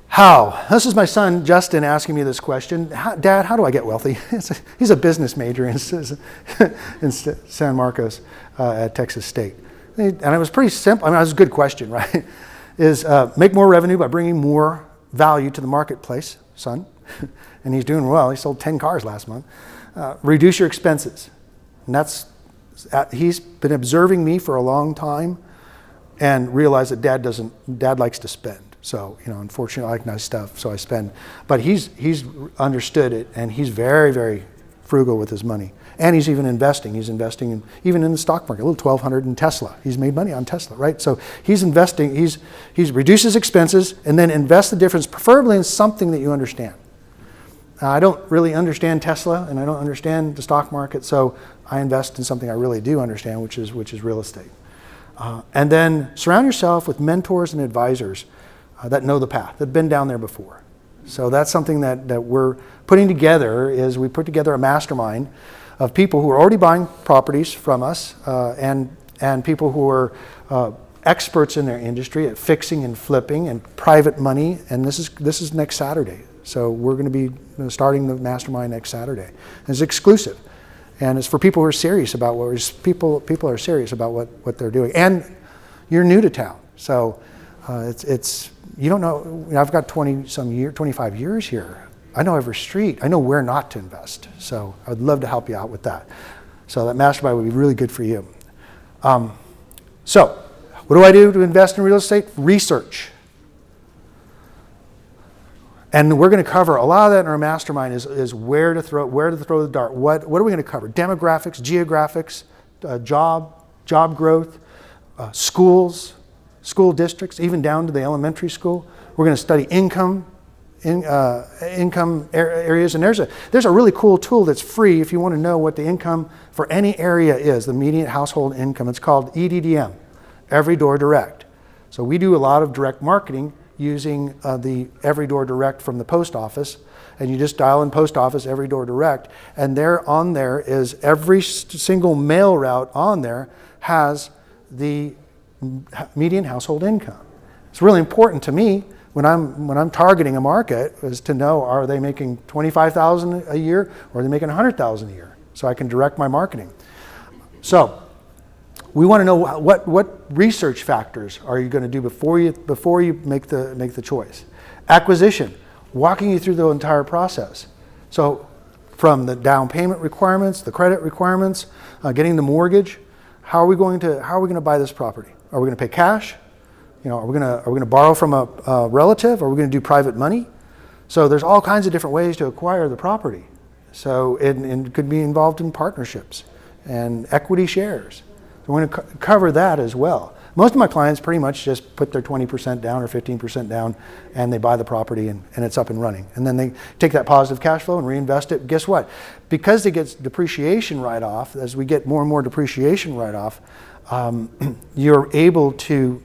How? This is my son Justin asking me this question. Dad, how do I get wealthy? He's a business major in San Marcos at Texas State. And it was pretty simple. I mean, it was a good question, right? Is make more revenue by bringing more value to the marketplace, son. And he's doing well. He sold 10 cars last month. Reduce your expenses. And he's been observing me for a long time and realized that Dad likes to spend. So, unfortunately, I like nice stuff, so I spend. But he's understood it, and he's very, very frugal with his money. And he's even investing. He's investing even in the stock market, a little $1,200 in Tesla. He's made money on Tesla, right? So he's investing. He's reduces expenses and then invests the difference, preferably in something that you understand. I don't really understand Tesla, and I don't understand the stock market, so I invest in something I really do understand, which is real estate. And then surround yourself with mentors and advisors that know the path, that have been down there before. So that's something that we're putting together. Is we put together a mastermind of people who are already buying properties from us, and people who are experts in their industry at fixing and flipping and private money. And this is next Saturday. So we're going to be starting the mastermind next Saturday. And it's exclusive, and it's for people who are serious about people are serious about what they're doing. And you're new to town, so it's you don't know. I've got 25 years here. I know every street. I know where not to invest. So I'd love to help you out with that. So that mastermind would be really good for you. So what do I do to invest in real estate? Research. And we're going to cover a lot of that in our mastermind. Is where to throw the dart. What are we going to cover? Demographics, geographics, job growth, schools, school districts, even down to the elementary school. We're going to study income areas, and there's a really cool tool that's free if you want to know what the income for any area is, the median household income. It's called EDDM, Every Door Direct. So we do a lot of direct marketing using the Every Door Direct from the post office, and you just dial in post office Every Door Direct, and there is every single mail route on there has the median household income. It's really important to me when I'm targeting a market is to know, are they making $25,000 a year or are they making $100,000 a year? So I can direct my marketing. So we want to know what research factors are you going to do before you make the choice. Acquisition, walking you through the entire process. So from the down payment requirements, the credit requirements, getting the mortgage, how are we going to buy this property? Are we going to pay cash? Are we going to borrow from a relative? Are we going to do private money? So there's all kinds of different ways to acquire the property. So it could be involved in partnerships and equity shares. So we're going to cover that as well. Most of my clients pretty much just put their 20% down or 15% down and they buy the property and it's up and running. And then they take that positive cash flow and reinvest it. Guess what? Because they get depreciation write-off, as we get more and more depreciation write-off, you're able to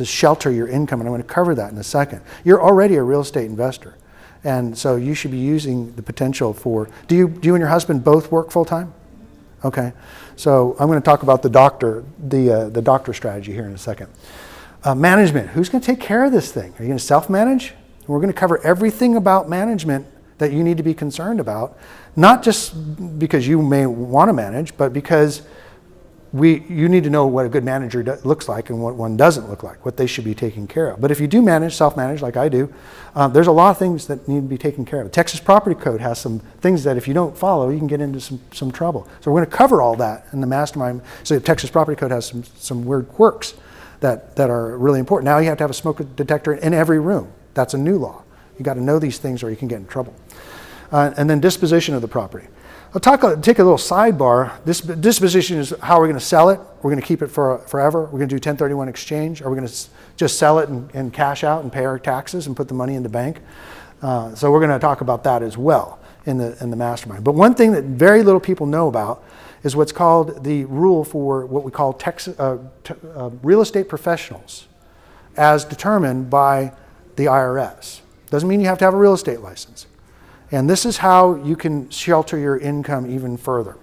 shelter your income, and I'm going to cover that in a second. You're already a real estate investor, and so you should be using the potential for. Do you and your husband both work full time? Okay, so I'm going to talk about the doctor strategy here in a second. Management. Who's going to take care of this thing? Are you going to self-manage? We're going to cover everything about management that you need to be concerned about, not just because you may want to manage, but because you need to know what a good manager looks like and what one doesn't look like, what they should be taking care of. But if you do self-manage like I do, there's a lot of things that need to be taken care of. The Texas Property Code has some things that if you don't follow, you can get into some trouble. So we're going to cover all that in the mastermind. So the Texas Property Code has some weird quirks that are really important. Now you have to have a smoke detector in every room. That's a new law. You got to know these things or you can get in trouble. And then disposition of the property. I'll take a little sidebar. This disposition is how we're going to sell it. We're going to keep it forever. We're going to do 1031 exchange. Or we're going to just sell it and cash out and pay our taxes and put the money in the bank. So we're going to talk about that as well in the mastermind. But one thing that very little people know about is what's called the rule for what we call real estate professionals, as determined by the IRS. Doesn't mean you have to have a real estate license. And this is how you can shelter your income even further.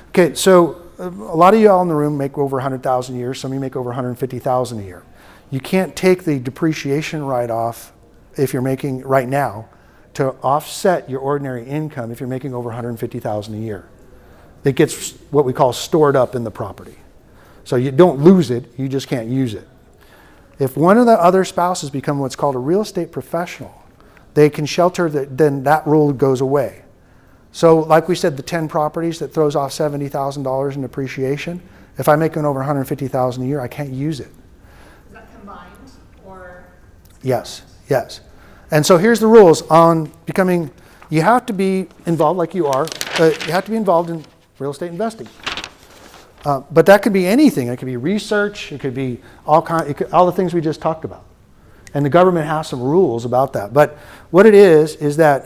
Okay, so a lot of you all in the room make over $100,000 a year. Some of you make over $150,000 a year. You can't take the depreciation write-off if you're making right now to offset your ordinary income if you're making over $150,000 a year. It gets what we call stored up in the property. So you don't lose it, you just can't use it. If one of the other spouses become what's called a real estate professional, they can shelter, then that rule goes away. So like we said, the 10 properties that throws off $70,000 in depreciation, if I'm making over $150,000 a year, I can't use it. Is that combined or? Yes. And so here's the rules on becoming, you have to be involved like you are, you have to be involved in real estate investing. But that could be anything. It could be research, it could be all the things we just talked about. And the government has some rules about that. But what it is that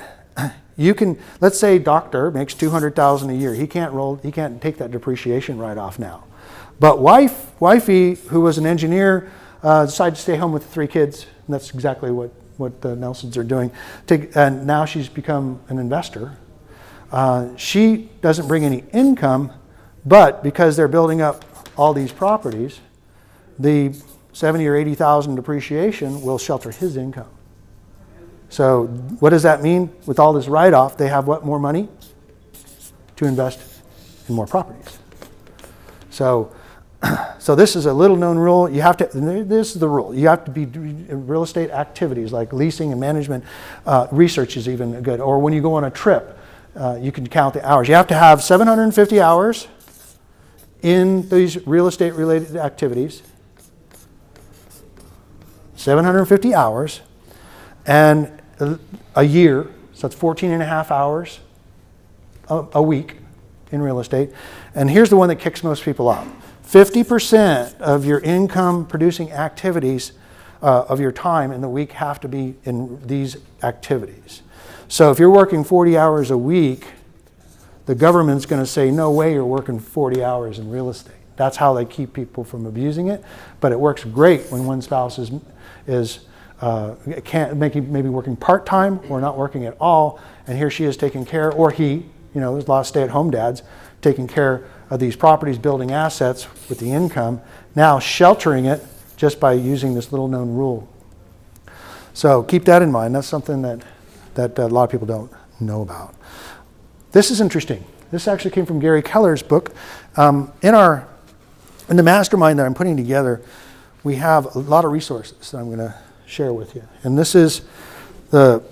you can, let's say doctor makes $200,000 a year. He can't take that depreciation write-off now. But wifey, who was an engineer, decided to stay home with 3 kids. And that's exactly what the Nelsons are doing. And now she's become an investor. She doesn't bring any income, but because they're building up all these properties, the $70,000 or $80,000 depreciation will shelter his income. So what does that mean? With all this write-off, they have what? More money to invest in more properties. So this is a little-known rule. This is the rule. You have to be in real estate activities like leasing and management. Research is even good. Or when you go on a trip, you can count the hours. You have to have 750 hours in these real estate-related activities. 750 hours and a year, so that's 14 and a half hours a week in real estate. And here's the one that kicks most people out. 50% of your income producing activities of your time in the week have to be in these activities. So if you're working 40 hours a week, the government's going to say, no way you're working 40 hours in real estate. That's how they keep people from abusing it. But it works great when one spouse maybe working part-time or not working at all, and here she is taking care, or he, there's a lot of stay-at-home dads taking care of these properties, building assets with the income, now sheltering it just by using this little known rule. So keep that in mind. That's something that a lot of people don't know about. This is interesting. This actually came from Gary Keller's book. In the mastermind that I'm putting together, we have a lot of resources that I'm going to share with you. And this is the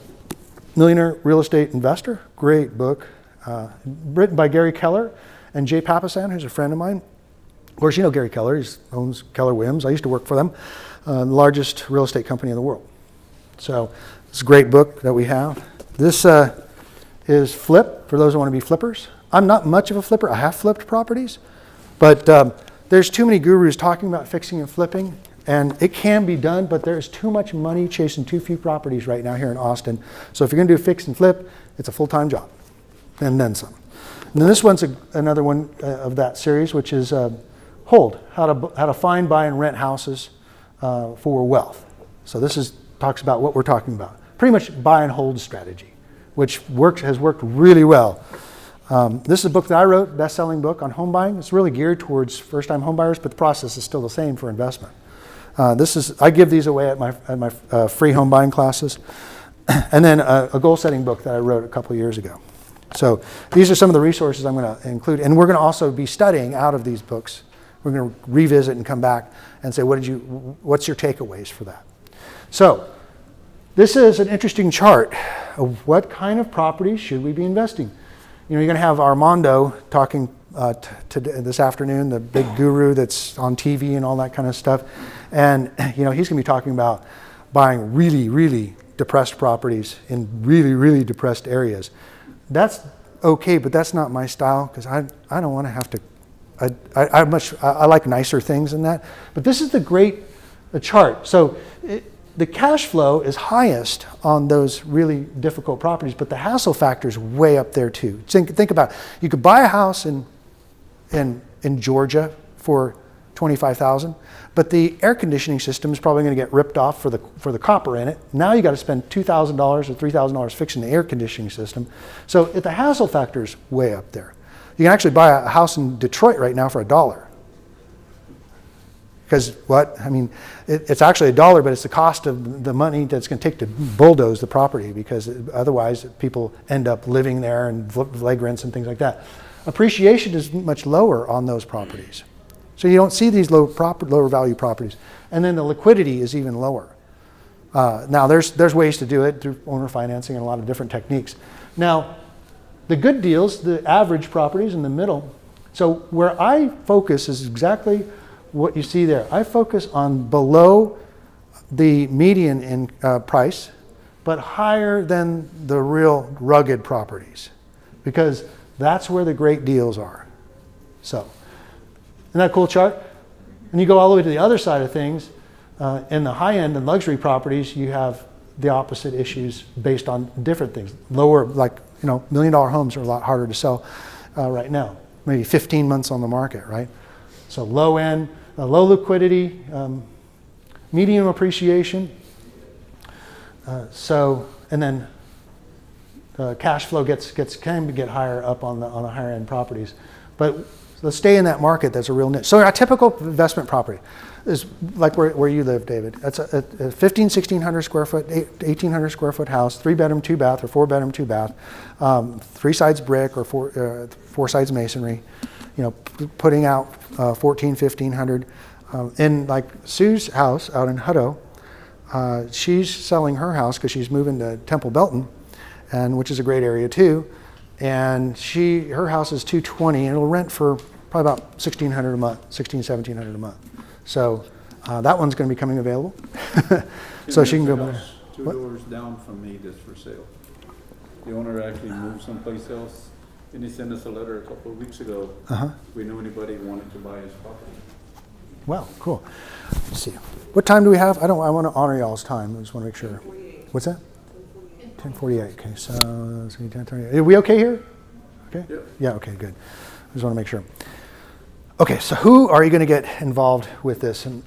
Millionaire Real Estate Investor. Great book. Written by Gary Keller and Jay Papasan, who's a friend of mine. Of course, you know Gary Keller. He owns Keller Williams. I used to work for them, the largest real estate company in the world. So it's a great book that we have. This is Flip, for those who want to be flippers. I'm not much of a flipper. I have flipped properties, but there's too many gurus talking about fixing and flipping, and it can be done, but there's too much money chasing too few properties right now here in Austin. So if you're going to do fix and flip, it's a full-time job, and then some. And then this one's another one of that series, which is Hold, how to find, buy, and rent houses for wealth. So this talks about what we're talking about. Pretty much buy and hold strategy, which has worked really well. This is a book that I wrote, best-selling book on home buying. It's really geared towards first-time home buyers, but the process is still the same for investment. I give these away at my free home buying classes. And then a goal-setting book that I wrote a couple years ago. So these are some of the resources I'm going to include. And we're going to also be studying out of these books. We're going to revisit and come back and say, what's your takeaways for that? So this is an interesting chart of what kind of properties should we be investing. You're going to have Armando talking this afternoon, the big guru that's on TV and all that kind of stuff. And he's going to be talking about buying really, really depressed properties in really, really depressed areas. That's okay, but that's not my style, because I don't want to have to. I like nicer things than that. But this is the chart. So the cash flow is highest on those really difficult properties, but the hassle factor is way up there too. Think about it. You could buy a house in Georgia for $25,000, but the air conditioning system is probably going to get ripped off for the copper in it. Now you got to spend $2,000 or $3,000 fixing the air conditioning system. So the hassle factor is way up there. You can actually buy a house in Detroit right now for $1. Because it's actually $1, but it's the cost of the money that's going to take to bulldoze the property, because otherwise people end up living there and vagrants and things like that. Appreciation is much lower on those properties. So you don't see these lower value properties. And then the liquidity is even lower. Now there's ways to do it through owner financing and a lot of different techniques. Now, the good deals, the average properties in the middle. So where I focus is exactly what you see there. I focus on below the median in price, but higher than the real rugged properties, because that's where the great deals are. So, isn't that a cool chart? And you go all the way to the other side of things. In the high end and luxury properties, you have the opposite issues based on different things. Lower, like, $1 million homes are a lot harder to sell right now. Maybe 15 months on the market, right? So low end, low liquidity, medium appreciation. And then cash flow can get higher up on the higher end properties. But let's stay in that market. That's a real niche. So our typical investment property is like where you live, David. That's a 1,600 square foot, 1,800 square foot house, 3-bedroom, 2-bath, or 4-bedroom, 2-bath, 3 sides brick or 4 sides masonry. Putting out 1,400, 1,500. In like Sue's house out in Hutto, she's selling her house because she's moving to Temple Belton, which is a great area too. And her house is $220, and it'll rent for probably about $1,600 a month, $1,700 a month. So that one's going to be coming available. So she can go by there. 2 doors down from me that's for sale. The owner actually moved someplace else, and he sent us a letter a couple of weeks ago. We knew anybody who wanted to buy his property. Wow, cool. Let's see. What time do we have? I want to honor y'all's time. I just want to make sure. What's that? 10:48. Okay, so let's see, 10:38. Are we okay here? Okay? Yep. Yeah, okay, good. I just want to make sure. Okay, so who are you going to get involved with this? And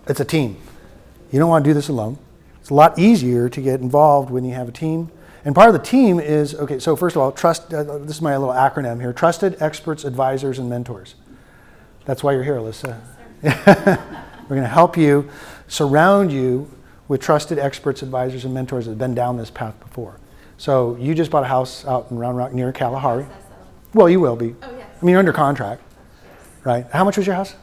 it's a team. You don't want to do this alone. It's a lot easier to get involved when you have a team. And part of the team is, okay, so first of all, trust. This is my little acronym here: trusted experts, advisors, and mentors. That's why you're here, Alyssa. We're going to help you, surround you with trusted experts, advisors, and mentors that have been down this path before. So you just bought a house out in Round Rock near Kalahari. Well, you will be. Oh, yes. I mean, you're under contract, right? How much was your house?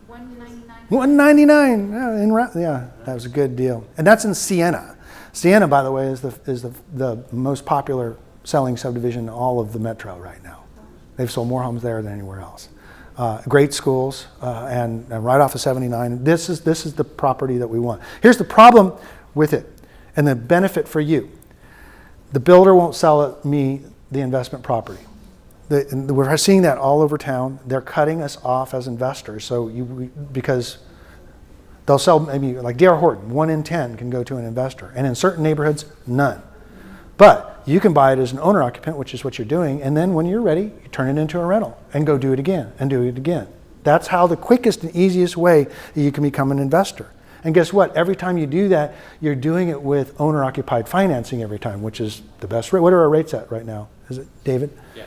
$199. $199. Yeah, that was a good deal. And that's in Siena. Siena, by the way, is the most popular selling subdivision in all of the metro right now. They've sold more homes there than anywhere else. Great schools, and right off of 79. This is the property that we want. Here's the problem with it, and the benefit for you. The builder won't sell me the investment property. We're seeing that all over town. They're cutting us off as investors. So because they'll sell maybe like D.R. Horton, 1 in 10 can go to an investor, and in certain neighborhoods, none. But you can buy it as an owner occupant, which is what you're doing, and then when you're ready, you turn it into a rental and go do it again and do it again. That's how the quickest and easiest way that you can become an investor. And guess what? Every time you do that, you're doing it with owner-occupied financing every time, which is the best rate. What are our rates at right now? Is it, David? Yeah,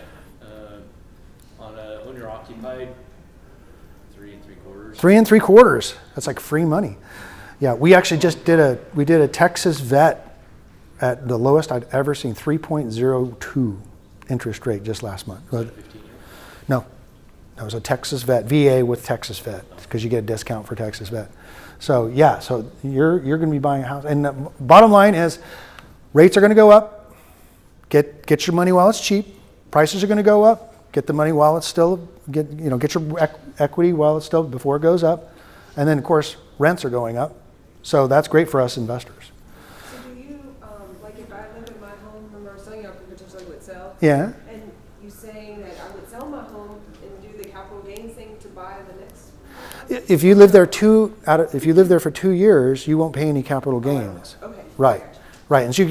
on a owner-occupied, 3 3/4. 3 3/4. That's like free money. Yeah, we actually just did a Texas vet at the lowest I'd ever seen, 3.02 interest rate just last month. 15 years. No, that was a Texas vet, VA with Texas vet, because you get a discount for Texas vet. So yeah, so you're going to be buying a house, and the bottom line is, rates are going to go up. Get your money while it's cheap. Prices are going to go up. Get the money while it's still get your equity while it's still before it goes up, and then of course rents are going up. So that's great for us investors. So do you, like if I live in my home, remember I was telling you I potentially would sell? Yeah. And you saying that I would sell my home and do the capital gains thing to buy the next? If you live there for 2 years, you won't pay any capital gains. Okay. Right. Right. And so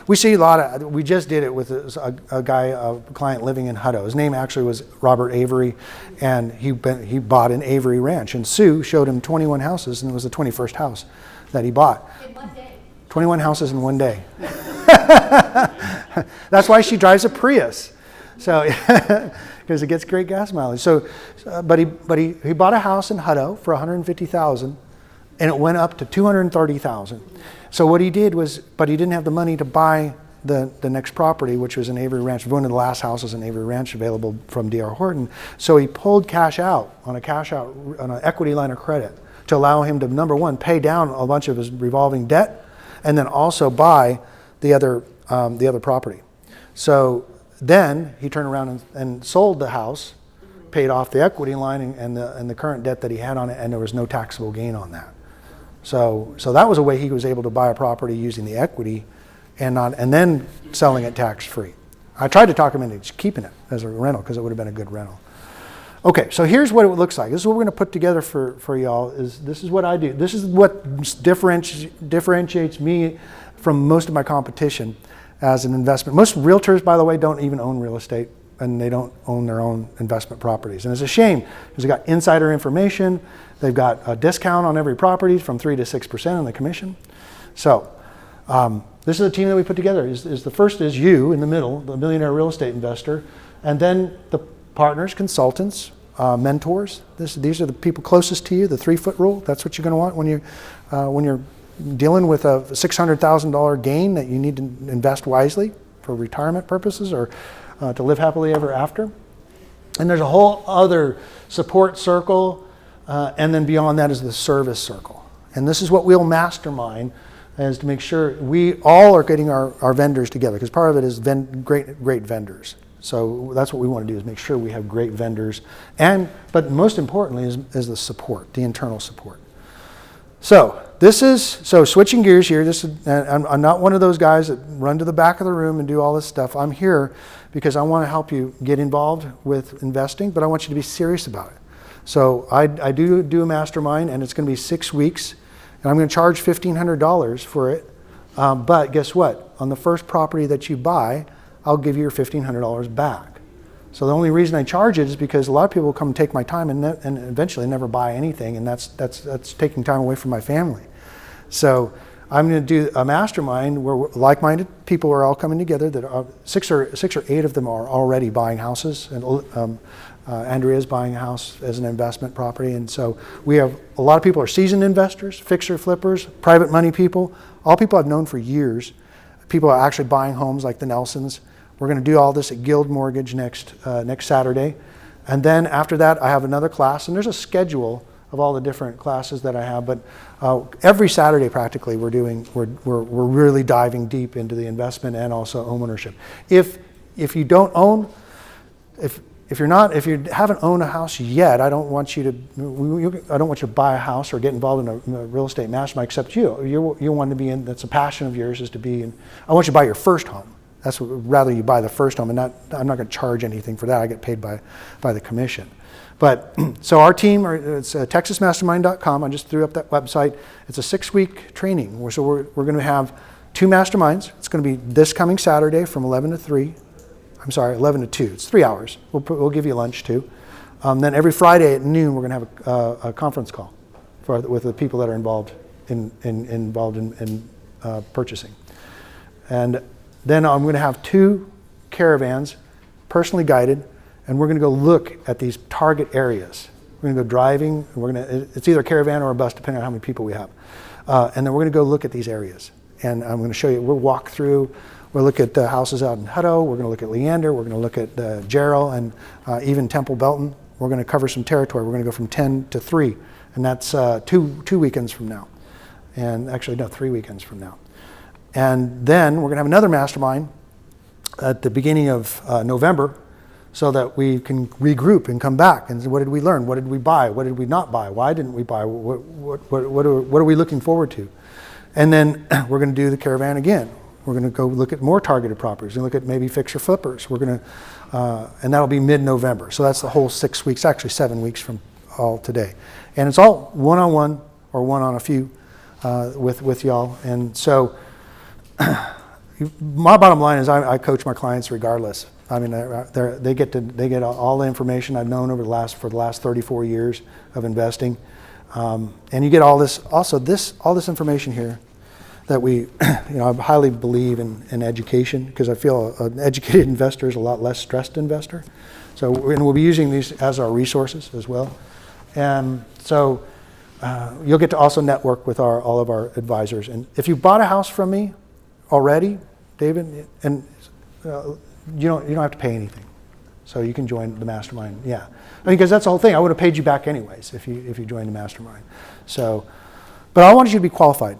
we see a lot of, we just did it with a guy, a client living in Hutto. His name actually was Robert Avery, and he bought an Avery ranch. And Sue showed him 21 houses, and it was the 21st house that he bought. In one day. 21 houses in one day. That's why she drives a Prius. So, because it gets great gas mileage. So, but he bought a house in Hutto for $150,000, and it went up to $230,000. So what he did was, but he didn't have the money to buy the next property, which was an Avery Ranch. One of the last houses in Avery Ranch available from D.R. Horton. So he pulled cash out on an equity line of credit to allow him to, number one, pay down a bunch of his revolving debt, and then also buy the other property. So then he turned around and sold the house, paid off the equity line and the current debt that he had on it, and there was no taxable gain on that. So that was a way he was able to buy a property using the equity and then selling it tax-free. I tried to talk him into keeping it as a rental because it would have been a good rental. Okay, so here's what it looks like. This is what we're going to put together for y'all. This is what I do. This is what differentiates me from most of my competition as an investment. Most realtors, by the way, don't even own real estate, and they don't own their own investment properties. And it's a shame because they've got insider information. They've got a discount on every property from 3 to 6% on the commission. So this is the team that we put together. The first is you in the middle, the millionaire real estate investor, and then the partners, consultants, mentors. These are the people closest to you. The 3-foot rule. That's what you're going to want when you're dealing with a $600,000 gain that you need to invest wisely for retirement purposes or to live happily ever after. And there's a whole other support circle, and then beyond that is the service circle. And this is what we'll mastermind, is to make sure we all are getting our vendors together, because part of it is great vendors. So that's what we want to do, is make sure we have great vendors, but most importantly is the support, the internal support. So switching gears here. I'm not one of those guys that run to the back of the room and do all this stuff. I'm here because I want to help you get involved with investing, but I want you to be serious about it. So I do a mastermind, and it's going to be 6 weeks, and I'm going to charge $1,500 for it. But guess what? On the first property that you buy, I'll give you your $1,500 back. So the only reason I charge it is because a lot of people come and take my time and eventually never buy anything, and that's taking time away from my family. So I'm going to do a mastermind where like-minded people are all coming together. That are, six or eight of them are already buying houses and Andrea is buying a house as an investment property, and so we have a lot of people are seasoned investors, fixer flippers, private money people, all people I've known for years. People are actually buying homes like the Nelsons. We're going to do all this at Guild Mortgage next Saturday, and then after that I have another class, and there's a schedule of all the different classes that I have, but every Saturday practically we're really diving deep into the investment and also homeownership. If you don't own, if you haven't owned a house yet, I don't want you to buy a house or get involved in a real estate mastermind, except you want to be in, that's a passion of yours, is to be in, I want you to buy your first home. That's what, rather you buy the first home, and I'm not going to charge anything for that. I get paid by the commission. But so our team, it's texasmastermind.com. I just threw up that website. It's a 6-week training. So we're going to have 2 masterminds. It's going to be this coming Saturday from 11 to 3. I'm sorry, 11 to 2. It's 3 hours. We'll give you lunch too. Then every Friday at noon, we're going to have a conference call with the people that are involved in purchasing. And then I'm going to have 2 caravans, personally guided, and we're going to go look at these target areas. We're going to go driving. It's either a caravan or a bus, depending on how many people we have. And then we're going to go look at these areas. And I'm going to show you. We'll walk through. We'll look at the houses out in Hutto. We're going to look at Leander. We're going to look at Jarrell and even Temple Belton. We're going to cover some territory. We're going to go from 10 to 3, and that's two weekends from now. And actually, no, 3 weekends from now. And then we're going to have another mastermind at the beginning of November, so that we can regroup and come back and say, what did we learn? What did we buy? What did we not buy? Why didn't we buy? What are we looking forward to? And then we're going to do the caravan again. We're going to go look at more targeted properties. We're going to look at maybe fixer flippers. We're going to, and that'll be mid-November. So that's the whole 6 weeks, actually 7 weeks from all today. And it's all one-on-one or one-on-a-few with y'all. And so my bottom line is I coach my clients regardless. I mean, they get all the information I've known for the last 34 years of investing, and you get all this information here that we, I highly believe in education, because I feel an educated investor is a lot less stressed investor. So we'll be using these as our resources as well, and so you'll get to also network with all of our advisors. And if you bought a house from me already, David, and you don't have to pay anything, so you can join the mastermind. Yeah, because that's the whole thing. I would have paid you back anyways if you joined the mastermind. So, but I want you to be qualified,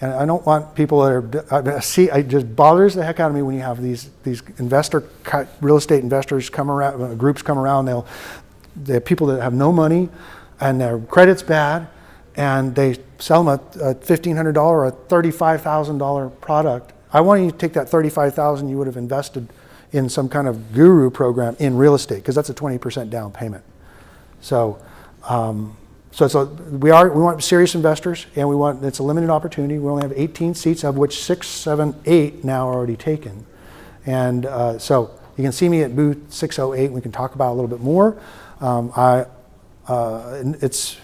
and I don't want people that are. It just bothers the heck out of me when you have these real estate investors come around, groups come around. They have people that have no money, and their credit's bad, and they sell them a $1,500 or a $35,000 product. I want you to take that $35,000 you would have invested in some kind of guru program in real estate, because that's a 20% down payment. So, we want serious investors, and it's a limited opportunity. We only have 18 seats, of which 6, 7, 8 now are already taken. And so you can see me at booth 608. We can talk about it a little bit more. It's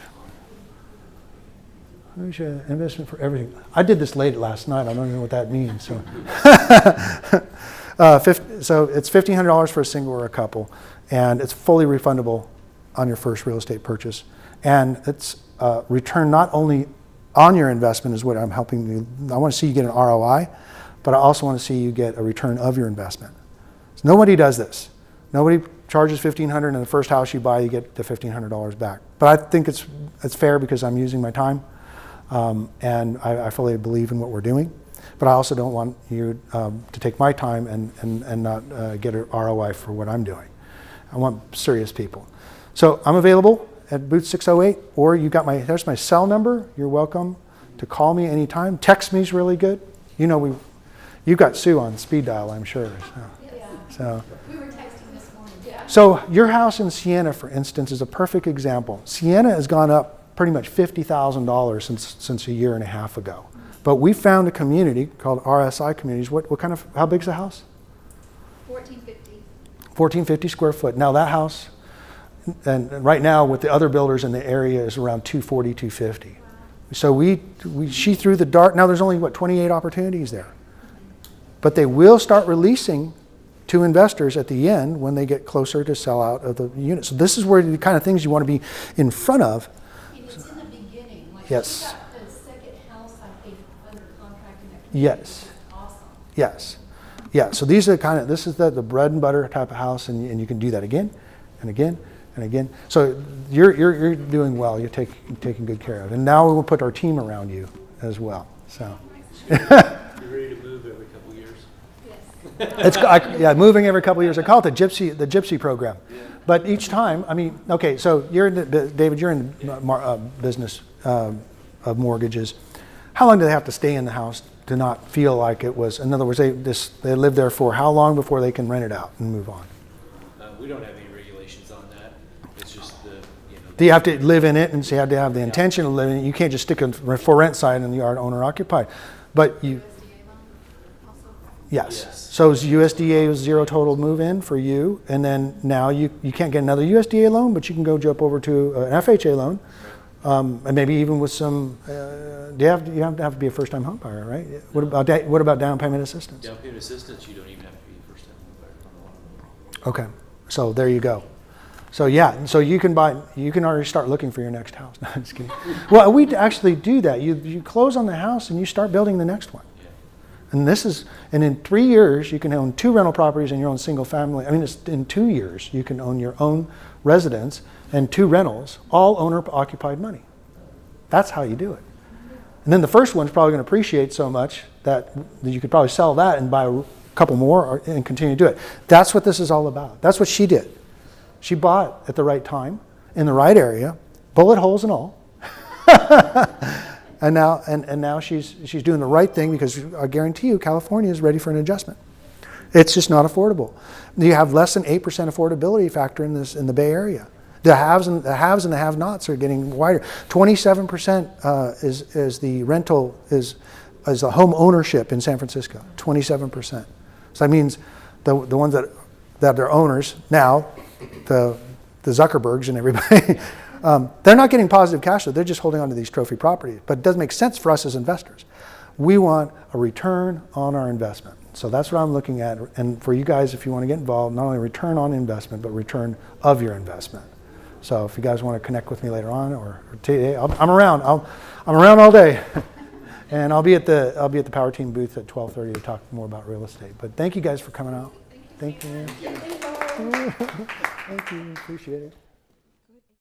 investment for everything. I did this late last night. I don't even know what that means. So, so it's $1,500 for a single or a couple, and it's fully refundable on your first real estate purchase. And it's return not only on your investment is what I'm helping you. I want to see you get an ROI, but I also want to see you get a return of your investment. So nobody does this. Nobody charges $1,500, and the first house you buy, you get the $1,500 back. But I think it's fair, because I'm using my time. And I fully believe in what we're doing, but I also don't want you to take my time and not get an ROI for what I'm doing. I want serious people. So I'm available at booth 608, or there's my cell number. You're welcome to call me anytime. Text me is really good. You've got Sue on speed dial, I'm sure. So. We were texting this morning. Yeah. So your house in Siena, for instance, is a perfect example. Siena has gone up pretty much $50,000 since a year and a half ago. But we found a community called RSI Communities. How big's the house? 1450. 1450 square foot. Now that house, and right now with the other builders in the area, is around 240, 250. Wow. So she threw the dart. Now there's only 28 opportunities there. But they will start releasing to investors at the end when they get closer to sell out of the unit. So this is where the kind of things you want to be in front of. And it's in the beginning, like Yes. she got the second house, I think, under contract in that community, Yes. which is awesome. Yes. Yeah, so these are this is the bread and butter type of house, and you can do that again and again and again. So you're doing well. You're taking good care of. And now we'll put our team around you as well. So You're ready to move every couple of years? yeah, moving every couple of years. I call it the gypsy program. But each time, I mean, okay, so David, you're in the business of mortgages. How long do they have to stay in the house to not feel like it was? In other words, they live there for how long before they can rent it out and move on? We don't have any regulations on that. It's just Do you have to live in it, and so you have to have the intention of living in it? You can't just stick a for rent sign and you are owner occupied. But you, USDA loan also? yes. Yes. So USDA was zero total move in for you, and then now you can't get another USDA loan, but you can go jump over to an FHA loan, and maybe even with some. You have to be a first time home buyer, right? What about down payment assistance? down payment assistance, you don't even have to be a first time home buyer on a lot of them. Okay, so there you go. So yeah, so you can already start looking for your next house. No, I'm just kidding. Well, we actually do that. You close on the house and you start building the next one. And in 3 years you can own 2 rental properties and your own single family. I mean, in 2 years you can own your own residence and 2 rentals, all owner occupied money. That's how you do it. And then the first one's probably going to appreciate so much that you could probably sell that and buy a couple more and continue to do it. That's what this is all about. That's what she did. She bought at the right time, in the right area, bullet holes and all. and now she's doing the right thing, because I guarantee you California is ready for an adjustment. It's just not affordable. You have less than 8% affordability factor in the Bay Area. The haves and the have-nots are getting wider. 27% is the rental is the home ownership in San Francisco. 27%. So that means the ones that are owners now, the Zuckerbergs and everybody, they're not getting positive cash flow. They're just holding on to these trophy properties. But it doesn't make sense for us as investors. We want a return on our investment. So that's what I'm looking at. And for you guys, if you want to get involved, not only return on investment, but return of your investment. So if you guys want to connect with me later on, or today, I'm around. I'm around all day, and I'll be at the Power Team booth at 12:30 to talk more about real estate. But thank you guys for coming out. Thank you. Thank you. Appreciate it.